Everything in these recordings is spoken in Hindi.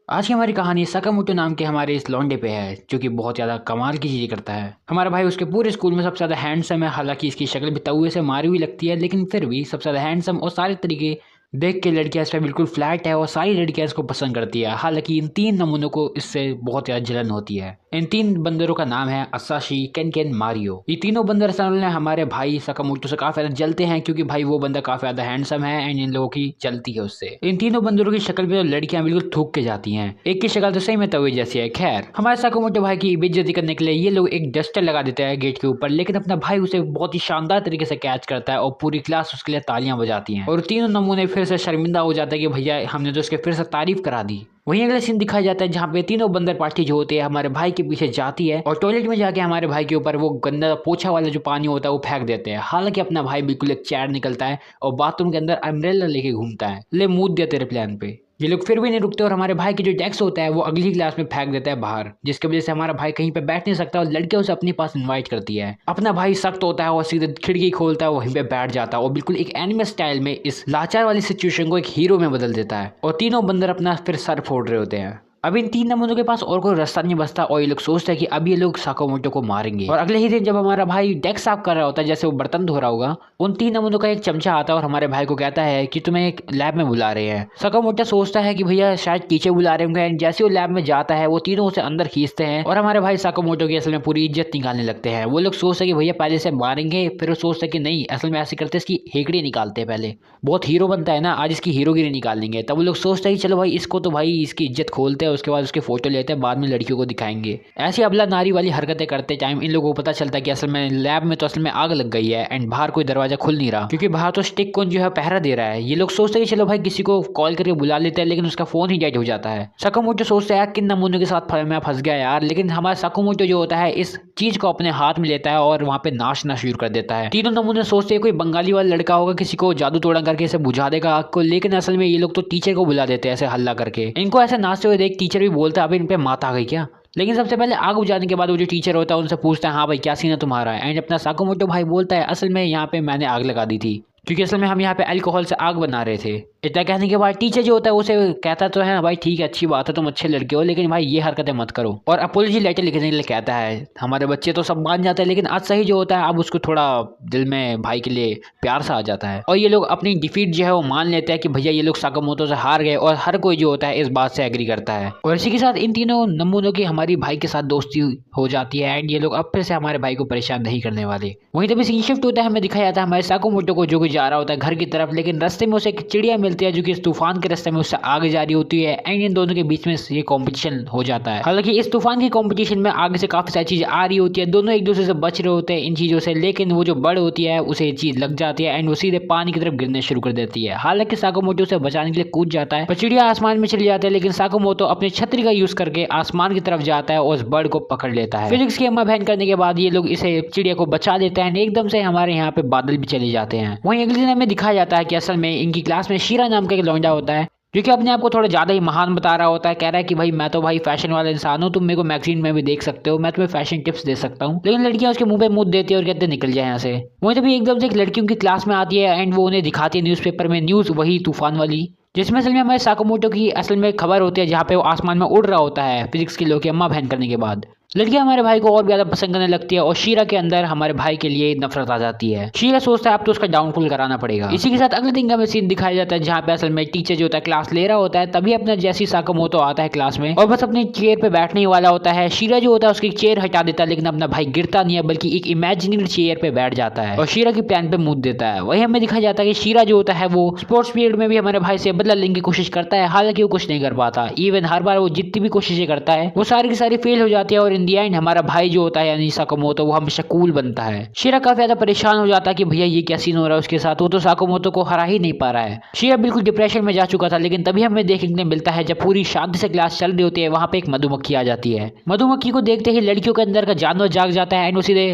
आज की हमारी कहानी सकामोटो नाम के हमारे इस लौंडे पे है जो कि बहुत ज़्यादा कमाल की चीज़ें करता है। हमारा भाई उसके पूरे स्कूल में सबसे ज़्यादा हैंडसम है। हालांकि इसकी शक्ल भी तौए से मारी हुई लगती है, लेकिन फिर भी सबसे ज़्यादा हैंडसम और सारे तरीके देख के लड़कियां इस पर बिल्कुल फ्लैट है और सारी लड़कियां इसको पसंद करती है। हालांकि इन तीन नमूनों को इससे बहुत ज़्यादा जलन होती है। इन तीन बंदरों का नाम है असाशी, केन केन, मारियो। ये तीनों बंदर असल में हमारे भाई सकामोटो से काफ़ी ज़्यादा जलते हैं क्योंकि भाई वो बंदा काफ़ी ज़्यादा हैंडसम है एंड इन लोगों की चलती है उससे। इन तीनों बंदरों की शक्ल पे तो लड़कियां बिल्कुल थूक के जाती हैं। एक की शक्ल तो सही में तवे जैसी है। खैर, हमारे सकामोटो भाई की बेइज्जती करने के लिए ये लोग एक डस्टर लगा देते हैं गेट के ऊपर, लेकिन अपना भाई उसे बहुत ही शानदार तरीके से कैच करता है और पूरी क्लास उसके लिए तालियां बजाती हैं और तीनों नमूने फिर से शर्मिंदा हो जाता है कि भैया हमने तो उसके फिर से तारीफ करा दी। वहीं अगला सीन दिखाया जाता है जहाँ पे तीनों बंदर पार्टी जो होते हैं हमारे भाई के पीछे जाती है और टॉयलेट में जाके हमारे भाई के ऊपर वो गंदा पोछा वाला जो पानी होता है वो फेंक देते हैं। हालांकि अपना भाई बिल्कुल एक चैर निकलता है और बाथरूम के अंदर अम्ब्रेला लेके घूमता है। ले मूड दिया तेरे प्लान पे। ये लोग फिर भी नहीं रुकते और हमारे भाई की जो डेस्क होता है वो अगली क्लास में फेंक देता है बाहर, जिसकी वजह से हमारा भाई कहीं पे बैठ नहीं सकता और लड़कियां उसे अपने पास इनवाइट करती है। अपना भाई सख्त होता है और सीधे खिड़की खोलता है, वहीं पे बैठ जाता है और बिल्कुल एक एनिमे स्टाइल में इस लाचार वाली सिचुएशन को एक हीरो में बदल देता है और तीनों बंदर अपना फिर सर फोड़ रहे होते हैं। अब इन तीन नमूनों के पास और कोई रास्ता नहीं बचता और ये लोग सोचते हैं कि अब ये लोग साकामोटो को मारेंगे। और अगले ही दिन जब हमारा भाई डेस्क साफ कर रहा होता है, जैसे वो बर्तन धो रहा होगा, उन तीन नमूनों का एक चमचा आता है और हमारे भाई को कहता है कि तुम्हें एक लैब में बुला रहे हैं। साकामोटो सोचता है कि भैया शायद टीचर बुला रहे होंगे एंड जैसे वो लैब में जाता है वो तीनों उसे अंदर खींचते हैं और हमारे भाई साकामोटो की असल में पूरी इज्जत निकालने लगते हैं। वो लोग सोचते हैं कि भैया पहले से मारेंगे, फिर वो सोचते हैं कि नहीं, असल में ऐसे करते इसकी हेकड़ी निकालते हैं, पहले बहुत हीरो बनता है ना, आज इसकी हीरोगिरी निकालेंगे। तब वो लोग सोचते हैं कि चलो भाई इसको तो भाई इसकी इज्जत खोलते हैं, उसके बाद उसके फोटो लेते हैं, बाद में लड़कियों को दिखाएंगे। ऐसी अबला नारी वाली हरकतें करते टाइम इन लोगों को पता चलता है कि असल में लैब में तो असल में आग लग गई है एंड बाहर कोई दरवाजा खुल नहीं रहा क्योंकि बाहर तो स्टिक कौन जो है पहरा दे रहा है। ये लोग सोचते हैं कि चलो भाई किसी को कॉल करके बुला लेते हैं, लेकिन उसका फोन ही डेड हो जाता है। सकामोटो सोचते हैं किन नमूनों के साथ मैं फंस गया यार, लेकिन हमारा सकामोटो जो होता है इस चीज को अपने हाथ में लेता है और वहां पे नाचना शुरू कर देता है। तीनों नमूने सोचते हैं कोई बंगाली वाला लड़का होगा, किसी को जादू टोना करके इसे बुझा देगा आग को, लेकिन असल में ये लोग तो टीचर को बुला देते हैं ऐसे हल्ला करके। इनको ऐसे नाचते हुए देख टीचर भी बोलता है अभी इन पे मात आ गई क्या। लेकिन सबसे पहले आग बुझाने के बाद वो जो टीचर होता है उनसे पूछता है हाँ भाई क्या सीन है तुम्हारा, एंड अपना साकामोटो भाई बोलता है असल में यहाँ पे मैंने आग लगा दी थी क्योंकि असल में हम यहाँ पे अल्कोहल से आग बना रहे थे। इतना कहने के बाद टीचर जो होता है उसे कहता तो है भाई ठीक है अच्छी बात है तुम अच्छे लड़के हो, लेकिन भाई ये हरकतें मत करो, और अपोलॉजी लेटर लिखने के लिए कहता है। हमारे बच्चे तो सब मान जाते हैं, लेकिन आज सही जो होता है अब उसको थोड़ा दिल में भाई के लिए प्यार सा आ जाता है और ये लोग अपनी डिफीट जो है वो मान लेते हैं कि भैया ये लोग साकामोटो से हार गए, और हर कोई जो होता है इस बात से एग्री करता है। और इसी के साथ इन तीनों नमूनों की हमारी भाई के साथ दोस्ती हो जाती है एंड ये लोग अब फिर से हमारे भाई को परेशान नहीं करने वाले। वहीं तभी सीन शिफ्ट होता है, हमें दिखाया जाता है हमारे साकामोटो को जो कि जा रहा होता है घर की तरफ, लेकिन रास्ते में उसे एक चिड़िया मिलती है जो कि इस तूफान के रास्ते में उससे आगे जा रही होती है एंड इन दोनों के बीच में ये कंपटीशन हो जाता है। हालांकि इस तूफान की कंपटीशन में आगे से काफी सारी चीजें आ रही होती है, दोनों एक दूसरे से बच रहे होते हैं इन चीजों से, लेकिन वो जो बड़ होती है उसे ये चीज लग जाती है एंड वो सीधे पानी की तरफ गिरने शुरू कर देती है। हालांकि साकामोटो उसे बचाने के लिए कूद जाता है पर चिड़िया आसमान में चली जाती है, लेकिन साकामोटो अपनी छतरी का यूज करके आसमान की तरफ जाता है और उस बर्ड को पकड़ लेता है। फिजिक्स की अम्मा बहन करने के बाद ये लोग इसे चिड़िया को बचा लेते हैं, एकदम से हमारे यहाँ पे बादल भी चले जाते हैं। वहीं अगले दिन हमें दिखाया जाता है कि असल में इनकी क्लास में शीरा नाम का एक लौंडा होता है जो कि अपने आप को थोड़ा ज्यादा ही महान बता रहा होता है। कह रहा है कि भाई मैं तो भाई फैशन वाला इंसान हूँ, तुम मेरे को मैगजीन में भी देख सकते हो, मैं तुम्हें फैशन टिप्स दे सकता हूँ। लेकिन लड़कियां उसके मुंह पे मुंह देती है और कहते निकल जाए यहाँ से। वहीं तभी एकदम से एक लड़की उनकी क्लास में आती है एंड वो उन्हें दिखाती है न्यूज़पेपर में न्यूज़, वही तूफान वाली, जिसमें असल में हमारे साकामोटो की असल में खबर होती है जहाँ पे वो आसमान में उड़ रहा होता है फिजिक्स के लोग की अम्मा बहन करने के बाद। लड़कियां हमारे भाई को और भी ज्यादा पसंद करने लगती है और शीरा के अंदर हमारे भाई के लिए नफरत आ जाती है। शीरा सोचता है अब तो उसका डाउनफॉल कराना पड़ेगा। इसी के साथ अगले दिन का हमें सीन दिखाया जाता है जहाँ पे असल में टीचर जो होता है क्लास ले रहा होता है, तभी अपना जैसी साकामोटो आता है क्लास में और बस अपनी चेयर पे बैठने ही वाला होता है। शीरा जो होता है उसकी चेयर हटा देता है, लेकिन अपना भाई गिरता नहीं है बल्कि एक इमेजिनरी चेयर पे बैठ जाता है और शीरा की प्लान पे मुंह देता है। वही हमें दिखाया जाता है कि शीरा जो होता है वो स्पोर्ट्स पीरियड में भी हमारे भाई से बदला लेने की कोशिश करता है, हालांकि वो कुछ नहीं कर पाता। इवन हर बार वो जितनी भी कोशिशें करता है वो सारी की सारी फेल हो जाती है और इन दी एंड हमारा भाई जो होता है यानी साकामोटो वो हमेशा कूल बनता है। शीरा काफी ज्यादा परेशान हो जाता है कि भैया ये क्या सीन हो रहा है उसके साथ, वो तो साकामोटो को हरा ही नहीं पा रहा है। शीरा बिल्कुल डिप्रेशन में जा चुका था, लेकिन तभी हमें देखने को मिलता है जब पूरी शांति से क्लास चल रही होती है वहां पे एक मधुमक्खी आ जाती है। मधुमक्खी को देखते ही लड़कियों के अंदर का जानवर जाग जाता है एंड वो सीधे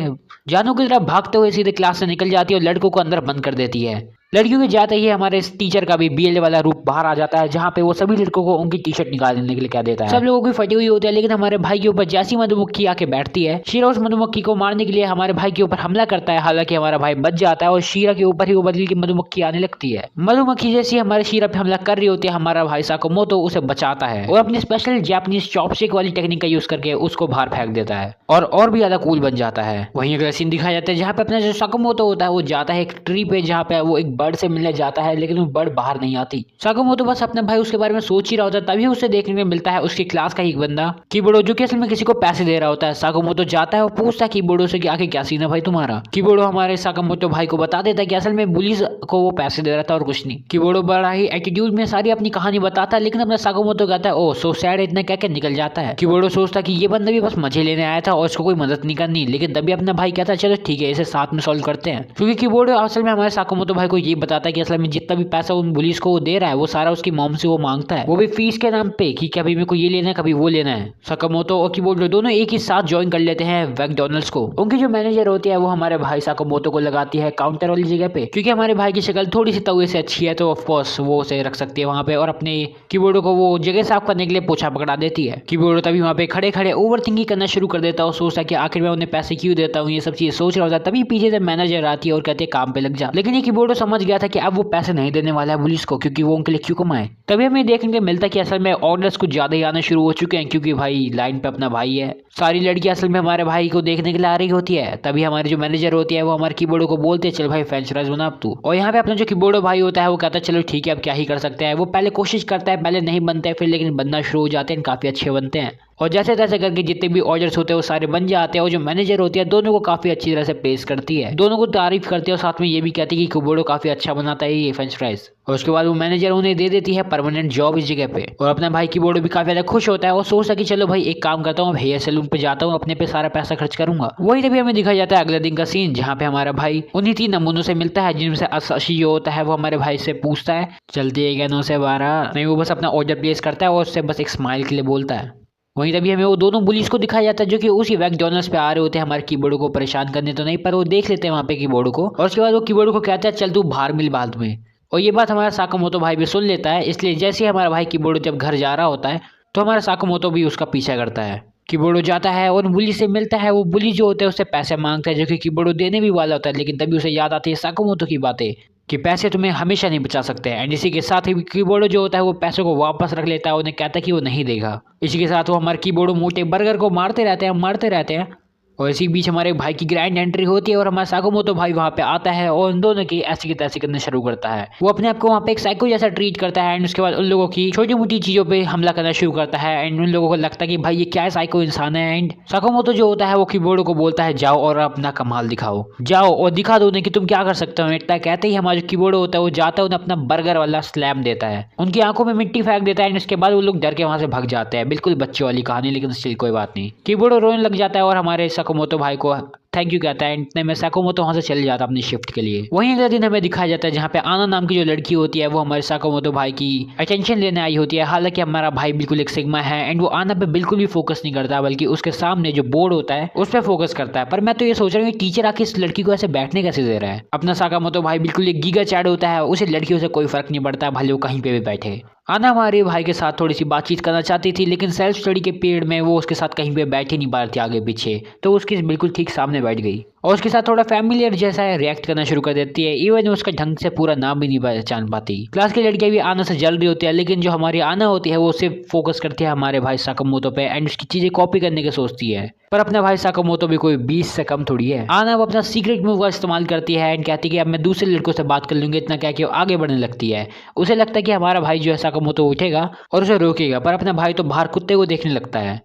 जानवर की तरफ भागते हुए सीधे क्लास से निकल जाती है और लड़कों को अंदर बंद कर देती है। लड़कियों के जाते ही हमारे इस टीचर का भी BL वाला रूप बाहर आ जाता है, जहाँ पे वो सभी लड़कों को उनकी टी शर्ट निकालने के लिए कह देता है। सब लोगों की फटी हुई होती है, लेकिन हमारे भाई के ऊपर जैसी मधुमक्खी आके बैठती है, शीरा उस मधुमक्खी को मारने के लिए हमारे भाई के ऊपर हमला करता है। हालांकि हमारा भाई बच जाता है और शीरा के ऊपर ही वो बदल की मधुमक्खी आने लगती है। मधुमक्खी जैसी हमारे शीरा पे हमला कर रही होती है, हमारा भाई साकामोतो उसे बचाता है और अपनी स्पेशल जापानीज चॉपस्टिक वाली टेक्निक का यूज करके उसको बाहर फेंक देता है और भी ज्यादा कूल बन जाता है। वहीं अगला सीन दिखाया जाता है जहाँ पे अपना जो साकामोतो होता है वो जाता है एक ट्री पे, जहाँ पे वो एक बर्ड से मिलने जाता है, लेकिन वो बर्ड बाहर नहीं आती। साकामोतो बस अपने भाई उसके बारे में सोच ही रहा होता है, तभी उसे देखने को मिलता है उसकी क्लास का एक बंदा कीबोर्डो, जो कि असल में किसी को पैसे दे रहा होता है। साकामोतो जाता है और पूछता है कीबोर्डो से कि आगे क्या सीन है भाई तुम्हारा। कीबोर्डो हमारे साकामोतो भाई को बता देता है कि असल में बुलीज को वो पैसे दे रहा था और कुछ नहीं। कीबोर्डो बड़ा ही एटीट्यूड में सारी अपनी कहानी बताता है, लेकिन अपना साकामोतो कहता है ओ सो सैड, इतना क्या क्या निकल जाता है। कीबोर्डो सोचता है कि ये बंदा भी बस मजे लेने आया था और इसको कोई मदद नहीं करनी, लेकिन तभी अपना भाई कहता है चलो ठीक है इसे साथ में सॉल्व करते हैं। क्योंकि कीबोर्डो असल में हमारे साकामोतो भाई को ये बताता है कि असल में जितना भी पैसा उन बुलीज को वो दे रहा है वो सारा उसकी मॉम से वो मांगता है, वो भी फीस के नाम पे कि कभी मेरे को ये लेना है कभी वो लेना है। साकामोतो और कीबोर्डो दोनों एक ही साथ ज्वाइन कर लेते हैं मैकडॉनल्ड्स को। उनकी जो मैनेजर होती है वो हमारे भाई साकामोतो को लगाती है काउंटर वाली जगह पे, क्योंकि हमारे भाई की शक्ल थोड़ी सी तवे से अच्छी है तो ऑफ कोर्स वो उसे रख सकती है वहां पे, और अपने कीबोर्डो को वो जगह साफ करने के लिए पोछा पकड़ा देती है। कीबोर्डो तभी वहां पे खड़े खड़े ओवर थिंकिंग करना शुरू कर देता है, सोचता है कि आखिर मैं उन्हें पैसे क्यों देता हूँ, ये सब चीजें सोच रहा होता है। तभी पीछे से मैनेजर आती है और कहती है काम पे लग जा, लेकिन ये कीबोर्डो समझ गया था कि अब वो पैसे नहीं देने वाला है पुलिस को, क्योंकि वो उनके लिए क्यों कमाए। तभी हमें देखने को मिलता है कि असल में ऑर्डर्स कुछ ज्यादा ही आने शुरू हो चुके हैं, क्योंकि भाई लाइन पे अपना भाई है। सारी लड़कियां असल में हमारे भाई को देखने के लिए आ रही होती है। तभी हमारी जो मैनेजर होती है वो हमारे कीबोर्डो को बोलते हैं चल भाई फ्रेंच फ्राइज बना अब तू। और यहाँ पे अपना जो कीबोर्डो भाई होता है वो कहता है चलो ठीक है अब क्या ही कर सकते हैं। वो पहले कोशिश करता है, पहले नहीं बनते हैं फिर लेकिन बनना शुरू हो जाते हैं, काफी अच्छे बनते हैं और जैसे तैसे करके जितने भी ऑर्डर्स होते हैं वो सारे बन जाते हैं। और जो मैनेजर होती है दोनों को काफी अच्छी तरह से प्रेस करती है, दोनों को तारीफ करती है और साथ में ये भी कहती है कि कीबोर्डो काफी अच्छा बनाता है ये फ्रेंच फ्राइज। और उसके बाद वो मैनेजर उन्हें दे देती है परमानेंट जॉब इस जगह पे। और अपना भाई कीबोर्डो भी काफी ज्यादा खुश होता है और सोचता है कि चलो भाई एक काम करता हूँ, हेयर सैलून पे जाता हूँ, अपने पे सारा पैसा खर्च करूंगा। वही तभी हमें दिखाया जाता है अगले दिन का सीन, जहाँ पे हमारा भाई उन्हीं 3 नमूनों से मिलता है, जिनमें से अशी जो होता है वो हमारे भाई से पूछता है चलती है क्या 9 से 12 नहीं, वो बस अपना ऑर्डर प्लेस करता है और उससे बस एक स्माइल के लिए बोलता है। वहीं तभी हमें वो दोनों पुलिस को दिखाया जाता है जो कि उसी मैकडॉनल्ड्स पे आ रहे होते हैं हमारे कीबोर्ड को परेशान करने, तो नहीं पर वो देख लेते हैं वहाँ पे कीबोर्ड को। और उसके बाद वो कीबोर्ड को कहता है चल तू बाहर मिल बाद में। और ये बात हमारा साकामोतो भाई भी सुन लेता है, इसलिए जैसे ही हमारा भाई कीबोर्ड जब घर जा रहा होता है तो हमारा साकामोतो भी उसका पीछा करता है। कीबोर्डो जाता है और बुली से मिलता है। वो बुली जो होता है उससे पैसे मांगता है, जो कि कीबोर्डो देने भी वाला होता है, लेकिन तभी उसे याद आती है साकामोतो की बातें कि पैसे तुम्हें हमेशा नहीं बचा सकते। एंड इसी के साथ ही कीबोर्डो जो होता है वो पैसों को वापस रख लेता है, उन्हें कहता है कि वो नहीं देगा। इसी के साथ वो हमारे कीबोर्डो मोटे बर्गर को मारते रहते हैं और इसी बीच हमारे भाई की ग्रैंड एंट्री होती है और हमारा साकामोतो भाई वहाँ पे आता है और उन दोनों की ऐसी की तैसी करना शुरू करता है। वो अपने आप को वहाँ पे एक साइको जैसा ट्रीट करता है एंड उसके बाद उन लोगों की छोटी मोटी चीजों पे हमला करना शुरू करता है। एंड उन लोगों को लगता है कि भाई ये क्या साइको इंसान है। एंड साकामोतो जो होता है वो कीबोर्डो को बोलता है जाओ और अपना कमाल दिखाओ, जाओ और दिखा दो उन्हें कि तुम क्या कर सकते हो। इतना कहते ही हमारा जो कीबोर्डो होता है वो जाता है उन्हें अपना बर्गर वाला स्लैम देता है, उनकी आंखों में मिट्टी फेंक देता है एंड उसके बाद वो लोग डर के वहां से भाग जाते हैं। बिल्कुल बच्चों वाली कहानी, लेकिन स्टिल कोई बात नहीं। कीबोर्डो रोने लग जाता है और हमारे साकामोतो भाई को थैंक यू कहता है। इतने में साकामोतो वहां से चले जाता है अपनी शिफ्ट के लिए। वहीं अगले दिन हमें दिखाया जाता है जहाँ पे आना नाम की जो लड़की होती है वो हमारे साकामोतो भाई की अटेंशन लेने आई होती है। हालांकि हमारा भाई बिल्कुल एक सिग्मा है एंड वो आना पे बिल्कुल भी फोकस नहीं करता, बल्कि उसके सामने जो बोर्ड होता है उस पर फोकस करता है। पर मैं तो ये सोच रहा हूँ टीचर आके इस लड़की को ऐसे बैठने कैसे दे रहा है। अपना साकामोतो भाई बिल्कुल एक गीगा चैड होता है, उसे लड़कियों से कोई फर्क नहीं पड़ता भले वो कहीं पे भी बैठे। आना हमारे भाई के साथ थोड़ी सी बातचीत करना चाहती थी, लेकिन सेल्फ स्टडी के पीरियड में वो उसके साथ कहीं पे बैठ ही नहीं पा रही थी आगे पीछे, तो उसकी बिल्कुल ठीक सामने बैठ गई और उसके साथ थोड़ा फैमिलियर जैसा है रिएक्ट करना शुरू कर देती है। इवन उसका ढंग से पूरा नाम भी नहीं पहचान पाती। क्लास की लड़कियां भी आना से जल रही होती है, लेकिन जो हमारी आना होती है वो सिर्फ फोकस करती है हमारे भाई साकामोतो पे एंड उसकी चीजें कॉपी करने की सोचती है। पर अपना भाई साकामोतो भी कोई 20 से कम थोड़ी है। आना वो अपना सीक्रेट मूव का इस्तेमाल करती है एंड कहती है कि अब मैं दूसरे लड़कों से बात कर लूंगी। इतना क्या कि वो आगे बढ़ने लगती है। उसे लगता है कि हमारा भाई जो है साकामोतो उठेगा और उसे रोकेगा, पर अपना भाई तो बाहर कुत्ते को देखने लगता है।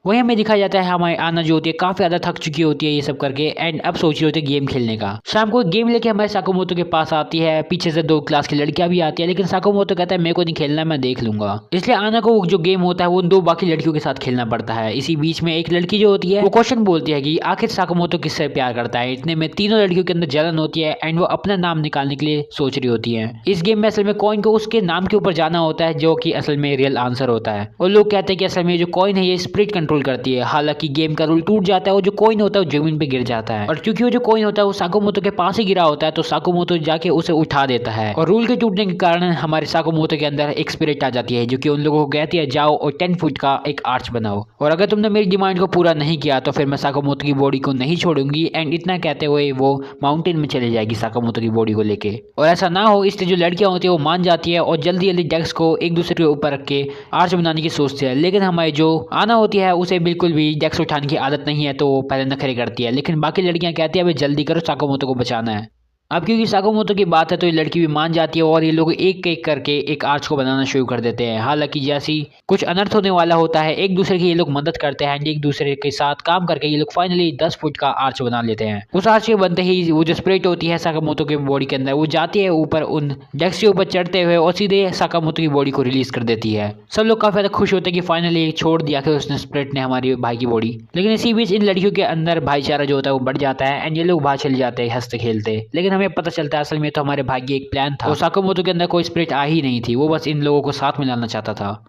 वहीं हमें दिखाया जाता है हमारी आना जो होती है काफी ज्यादा थक चुकी होती है ये सब करके एंड अब सोच रही होती है गेम खेलने का। शाम को गेम लेके हमारे साकामोतो के पास आती है, पीछे से 2 क्लास की लड़कियां भी आती है, लेकिन साकामोतो कहता है मेरे को नहीं खेलना, मैं देख लूंगा। इसलिए आना को जो गेम होता है वो 2 बाकी लड़कियों के साथ खेलना पड़ता है। इसी बीच में एक लड़की जो होती है वो क्वेश्चन बोलती है कि आखिर साकामोतो किससे प्यार करता है। इतने में तीनों लड़कियों के अंदर जलन होती है एंड वो अपना नाम निकालने के लिए सोच रही होती है। इस गेम में असल में कॉइन को उसके नाम के ऊपर जाना होता है जो कि असल में रियल आंसर होता है। और लोग कहते हैं कि असल में जो कॉइन है ये स्प्रिट कंट्रोल कंट्रोल करती है। हालांकि गेम का रूल टूट जाता है और जो कॉइन होता है वो जमीन पे गिर जाता है और क्योंकि वो जो कॉइन होता है वो साकुमोतो के पास ही गिरा होता है तो साकुमोतो जाके उसे उठा देता है और रूल के टूटने के कारण हमारे साकुमोतो के अंदर एक स्पिरिट आ जाती है जो कि उन लोगों को कहती है जाओ और 10 फुट का एक आर्च बनाओ और अगर तुमने मेरी डिमांड को पूरा नहीं किया तो फिर मैं साकुमोतो की बॉडी को नहीं छोड़ूंगी। एंड इतना कहते हुए वो माउंटेन में चले जाएगी साकुमोतो की बॉडी को लेके और ऐसा ना हो इसलिए जो लड़कियां होती है वो मान जाती है और जल्दी जल्दी डेस्क को एक दूसरे के ऊपर रख के आर्च बनाने की सोचते हैं। लेकिन हमारी जो आना होती है उसे बिल्कुल भी डेस्क उठाने की आदत नहीं है तो वो पहले नखरे करती है। लेकिन बाकी लड़कियां कहती है भाई जल्दी करो साकुमोतो को बचाना है। अब क्योंकि साकुमोतो की बात है तो ये लड़की भी मान जाती है और ये लोग एक एक करके एक आर्च को बनाना शुरू कर देते हैं। हालांकि जैसी कुछ अनर्थ होने वाला होता है एक दूसरे की ये लोग मदद करते हैं। एक दूसरे के साथ काम करके ये लोग फाइनली 10 फुट का आर्च बना लेते हैं। उस आर्च के बनते ही वो जो स्पिरिट होती है साकुमोतो के बॉडी के अंदर वो जाती है ऊपर उन डेस्क के ऊपर चढ़ते हुए और सीधे साकुमोतो की बॉडी को रिलीज कर देती है। सब लोग काफी ज्यादा खुश होते हैं कि फाइनली छोड़ दिया कि उसने स्पिरिट ने हमारी भाई की बॉडी। लेकिन इसी बीच इन लड़कियों के अंदर भाईचारा जो होता है वो बढ़ जाता है एंड ये लोग बाहर चले जाते हैं हंसते खेलते। लेकिन हमें पता चलता है असल में तो हमारे भाग्य एक प्लान था और साकुमोतो के अंदर कोई स्पिरिट आ ही नहीं थी, वो बस इन लोगों को साथ मिलाना चाहता था।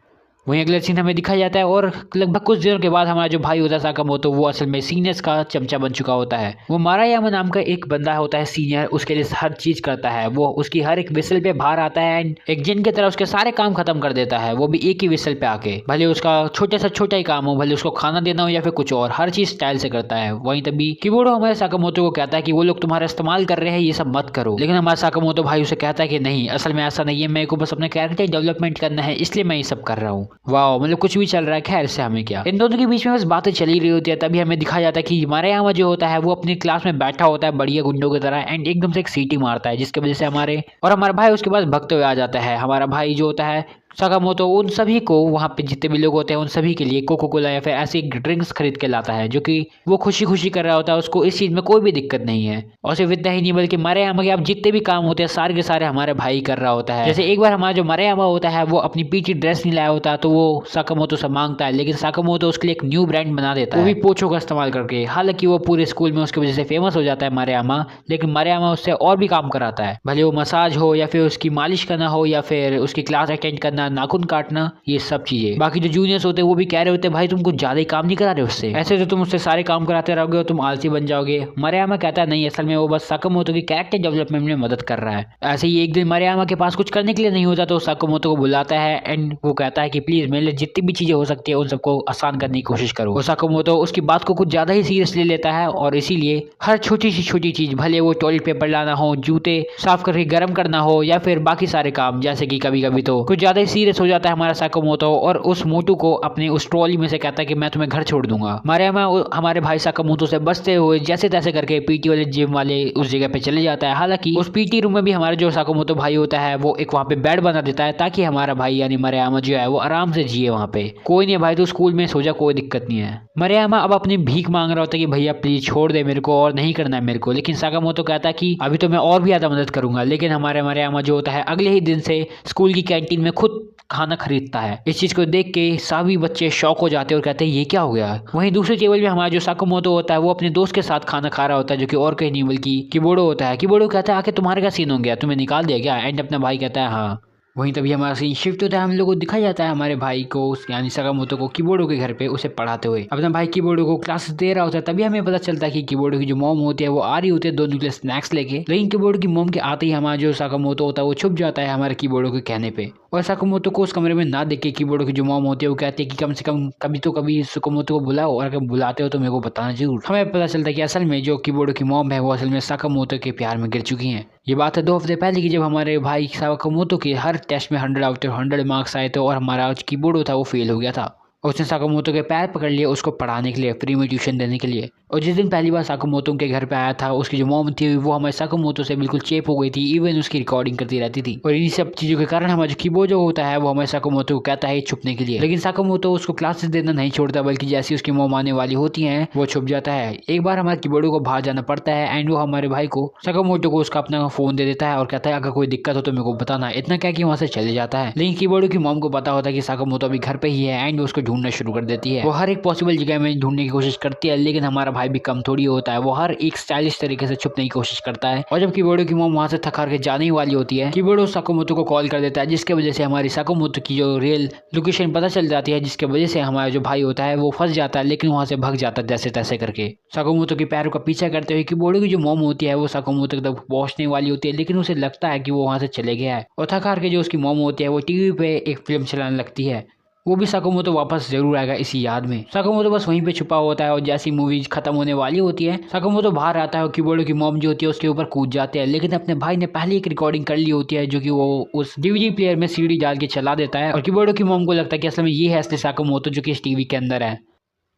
वहीं अगले सीन हमें दिखाया जाता है और लगभग कुछ दिनों के बाद हमारा जो भाई होता है साकुमोतो वो असल में सीनियर्स का चमचा बन चुका होता है। वो मारायामा नाम का एक बंदा होता है सीनियर, उसके लिए हर चीज करता है। वो उसकी हर एक विसल पे बाहर आता है एंड एक जिन की तरह उसके सारे काम खत्म कर देता है, वो भी एक ही विसल पे आके। भले उसका छोटे से छोटा ही काम हो, भले उसको खाना देना हो या फिर कुछ और, हर चीज स्टाइल से करता है। वहीं तभी कीबोर्डो हमारे साकुमोतो को कहता है कि वो लोग तुम्हारा इस्तेमाल कर रहे हैं, ये सब मत करो। लेकिन हमारा साकुमोतो भाई उसे कहता है कि नहीं, असल में ऐसा नहीं है, मेरे को बस अपना कैरेक्टर डेवलपमेंट करना है इसलिए मैं ये सब कर रहा हूँ। वाह, मतलब कुछ भी चल रहा है, खैर इससे हमें क्या। इन दोनों के बीच में बस बातें चली रही होती है। तभी हमें दिखाया जाता है कि मारायामा जो होता है वो अपनी क्लास में बैठा होता है बढ़िया गुंडों की तरह एंड एकदम से एक सीटी मारता है जिसकी वजह से हमारा भाई उसके पास भगते हुए आ जाता है। हमारा भाई जो होता है साकुमोतो उन सभी को वहाँ पे जितने भी लोग होते हैं उन सभी के लिए कोको कोला या फिर ऐसी ड्रिंक्स खरीद के लाता है जो कि वो खुशी खुशी कर रहा होता है, उसको इस चीज में कोई भी दिक्कत नहीं है। और सिर्फ इतना ही नहीं बल्कि मारायामा के अब जितने भी काम होते हैं सारे के सारे हमारे भाई कर रहा होता है। जैसे एक बार हमारा जो मारायामा होता है वो अपनी पीटी ड्रेस नहीं लाया होता तो वो साकुमोतो से मांगता है, लेकिन साकुमोतो उसके लिए एक न्यू ब्रांड बना देता है, वो भी पोछो का इस्तेमाल करके। हालांकि वो पूरे स्कूल में उसकी वजह से फेमस हो जाता है मारायामा, लेकिन मारायामा उससे और भी काम कराता है, भले वो मसाज हो या फिर उसकी मालिश करना हो या फिर उसकी क्लास अटेंड करना, नाखून काटना, ये सब चीजें। बाकी जो जूनियर्स होते हैं वो भी कह रहे होते हैं भाई तुम कुछ ज्यादा ही काम नहीं करा रहे उससे, ऐसे तो तुम उससे सारे काम कराते रहोगे और तुम आलसी बन जाओगे। मारायामा कहता है नहीं, असल में वो बस साकुमोतो की कैरेक्टर डेवलपमेंट में मदद कर रहा है। ऐसे ही एक दिन मारायामा के पास कुछ करने के लिए नहीं होता तो साकुमोतो को बुलाता है एंड वो कहता है कि प्लीज मेरे लिए जितनी भी चीजें हो सकती है उन सबको आसान करने की कोशिश करो। साकुमोतो उसकी बात को कुछ ज्यादा ही सीरियस ले लेता है और इसीलिए हर छोटी सी छोटी चीज, भले वो टॉयलेट पेपर लाना हो, जूते साफ करके गर्म करना हो या फिर बाकी सारे काम, जैसे कि कभी कभी तो कुछ ज्यादा ही सीरियस हो जाता है हमारा साकुमोतो और उस मोटू को अपने उस ट्रॉली में से कहता है कि मैं तुम्हें घर छोड़ दूंगा। मारायामा हमारे भाई साकुमोतो से बचते हुए जैसे तैसे करके पीटी वाले जिम वाले उस जगह पे चले जाता है। हालांकि उस पीटी रूम में भी हमारा जो साकुमोतो भाई होता है वो एक वहाँ पे बेड बना देता है ताकि हमारा भाई यानी मारायामा जो है वो आराम से जिए वहाँ पे। कोई नहीं भाई, तो स्कूल में सो जा, कोई दिक्कत नहीं है। मारायामा अब अपनी भीख मांग रहा होता है कि भैया प्लीज छोड़ दे मेरे को और नहीं करना है मेरे को, लेकिन साकुमोतो कहता है कि अभी तो मैं और भी ज्यादा मदद करूंगा। लेकिन हमारे मारायामा जो होता है अगले ही दिन से स्कूल की कैंटीन में खुद खाना खरीदता है। इस चीज को देख के सभी बच्चे शॉक हो जाते हैं और कहते हैं ये क्या हो गया। वहीं दूसरे टेबल में हमारा जो साकुमोतो होता है वो अपने दोस्त के साथ खाना खा रहा होता है जो कि और कहीं नहीं बल्कि कीबोर्डो होता है। कीबोर्डो कहता है आके तुम्हारे क्या सीन हो गया, तुम्हें निकाल दिया क्या? एंड अपना भाई कहता है हाँ। वहीं तभी हमारा सीन शिफ्ट होता है, हम लोग को दिखाया जाता है हमारे भाई को यानी साकुमोतो को कीबोर्डो के घर पे उसे पढ़ाते हुए। अपना भाई कीबोर्डो को क्लासेस दे रहा होता है। तभी हमें पता चलता है कि कीबोर्डो की जो मॉम होती है वो आ रही होती है दोनों के लिए स्नैक्स लेके। लेकिन कीबोर्डो की मॉम के आते ही हमारा जो साकुमोतो होता है वो छुप जाता है हमारे कीबोर्डो के कहने पे। और साकुमोतो को उस कमरे में ना देख के कीबोर्डो की जो मॉम होती है वो कहती है कि कम से कम कभी तो कभी साकुमोतो को बुलाओ और अगर बुलाते हो तो मेरे को बताना जरूर। हमें पता चलता है कि असल में जो कीबोर्डो की मॉम है वो असल में साकुमोतो के प्यार में गिर चुकी हैं। ये बात है 2 हफ्ते पहले की, जब हमारे भाई साकुमोतो के हर टेस्ट में 100 आउट ऑफ 100 मार्क्स आए थे और हमारा कीबोर्डो था वो फेल हो गया था। उसने साकुमोतो के पैर पकड़ लिए उसको पढ़ाने के लिए, फ्री में ट्यूशन देने के लिए। और जिस दिन पहली बार साकुमोतो के घर पे आया था उसकी जो मॉम थी वो हमारे साकुमोतो से बिल्कुल चेप हो गई थी, इवन उसकी रिकॉर्डिंग करती रहती थी। और इन सब चीज़ों के कारण हमारा जो कीबोर्डो होता है वो हमारे साकुमोतो को कहता है छुपने के लिए, लेकिन साकुमोतो उसको क्लासेस देना नहीं छोड़ता बल्कि जैसी उसकी मॉम आने वाली होती है वो छुप जाता है। एक बार हमारे कीबोर्डो को बाहर जाना पड़ता है एंड वो हमारे भाई को साकुमोतो को उसका अपना फोन दे देता है और कहता है अगर कोई दिक्कत हो तो मेरे को बताना। इतना क्या कि वहाँ से चले जाता है। लेकिन कीबोर्डो की मॉम को पता होता है कि साकुमोतो अभी घर पे ही है एंड वो उसको ढूंढना शुरू कर देती है। वो हर एक पॉसिबल जगह में ढूंढने की कोशिश करती है, लेकिन हमारा भाई भी कम थोड़ी होता है। वो हर एक स्टाइलिश तरीके से छुपने की कोशिश करता है, और जब किबोडो की मॉम वहां से थक हार के जाने ही वाली होती है, किबोडो साकामोटो को कॉल कर देता है, जिसके वजह से हमारी साकामोटो की जो रियल लोकेशन पता चल जाती है, जिसके वजह से हमारा जो भाई होता है वो फंस जाता है, लेकिन वहां से भाग जाता है जैसे तैसे करके। साकामोटो के पैरों का पीछा करते हुए किबोडो की जो मॉम होती है वो साकामोटो तक पहुंचने वाली होती है, लेकिन उसे लगता है कि वो वहां से चले गया है, और थक हार के जो उसकी मॉम होती है वो टीवी पे एक फिल्म चलाने लगती है। वो भी साकामोटो वापस जरूर आएगा इसी याद में। साकामोटो बस वहीं पे छुपा होता है, और जैसी मूवी खत्म होने वाली होती है साकामोटो बाहर आता है और किबोडो की मॉम जो होती है उसके ऊपर कूद जाते हैं, लेकिन अपने भाई ने पहले एक रिकॉर्डिंग कर ली होती है जो कि वो उस डीवीडी प्लेयर में सीडी डाल के चला देता है, और किबोडो की मॉम को लगता है कि असल में ये है असली साकामोटो जो कि इस टीवी के अंदर है।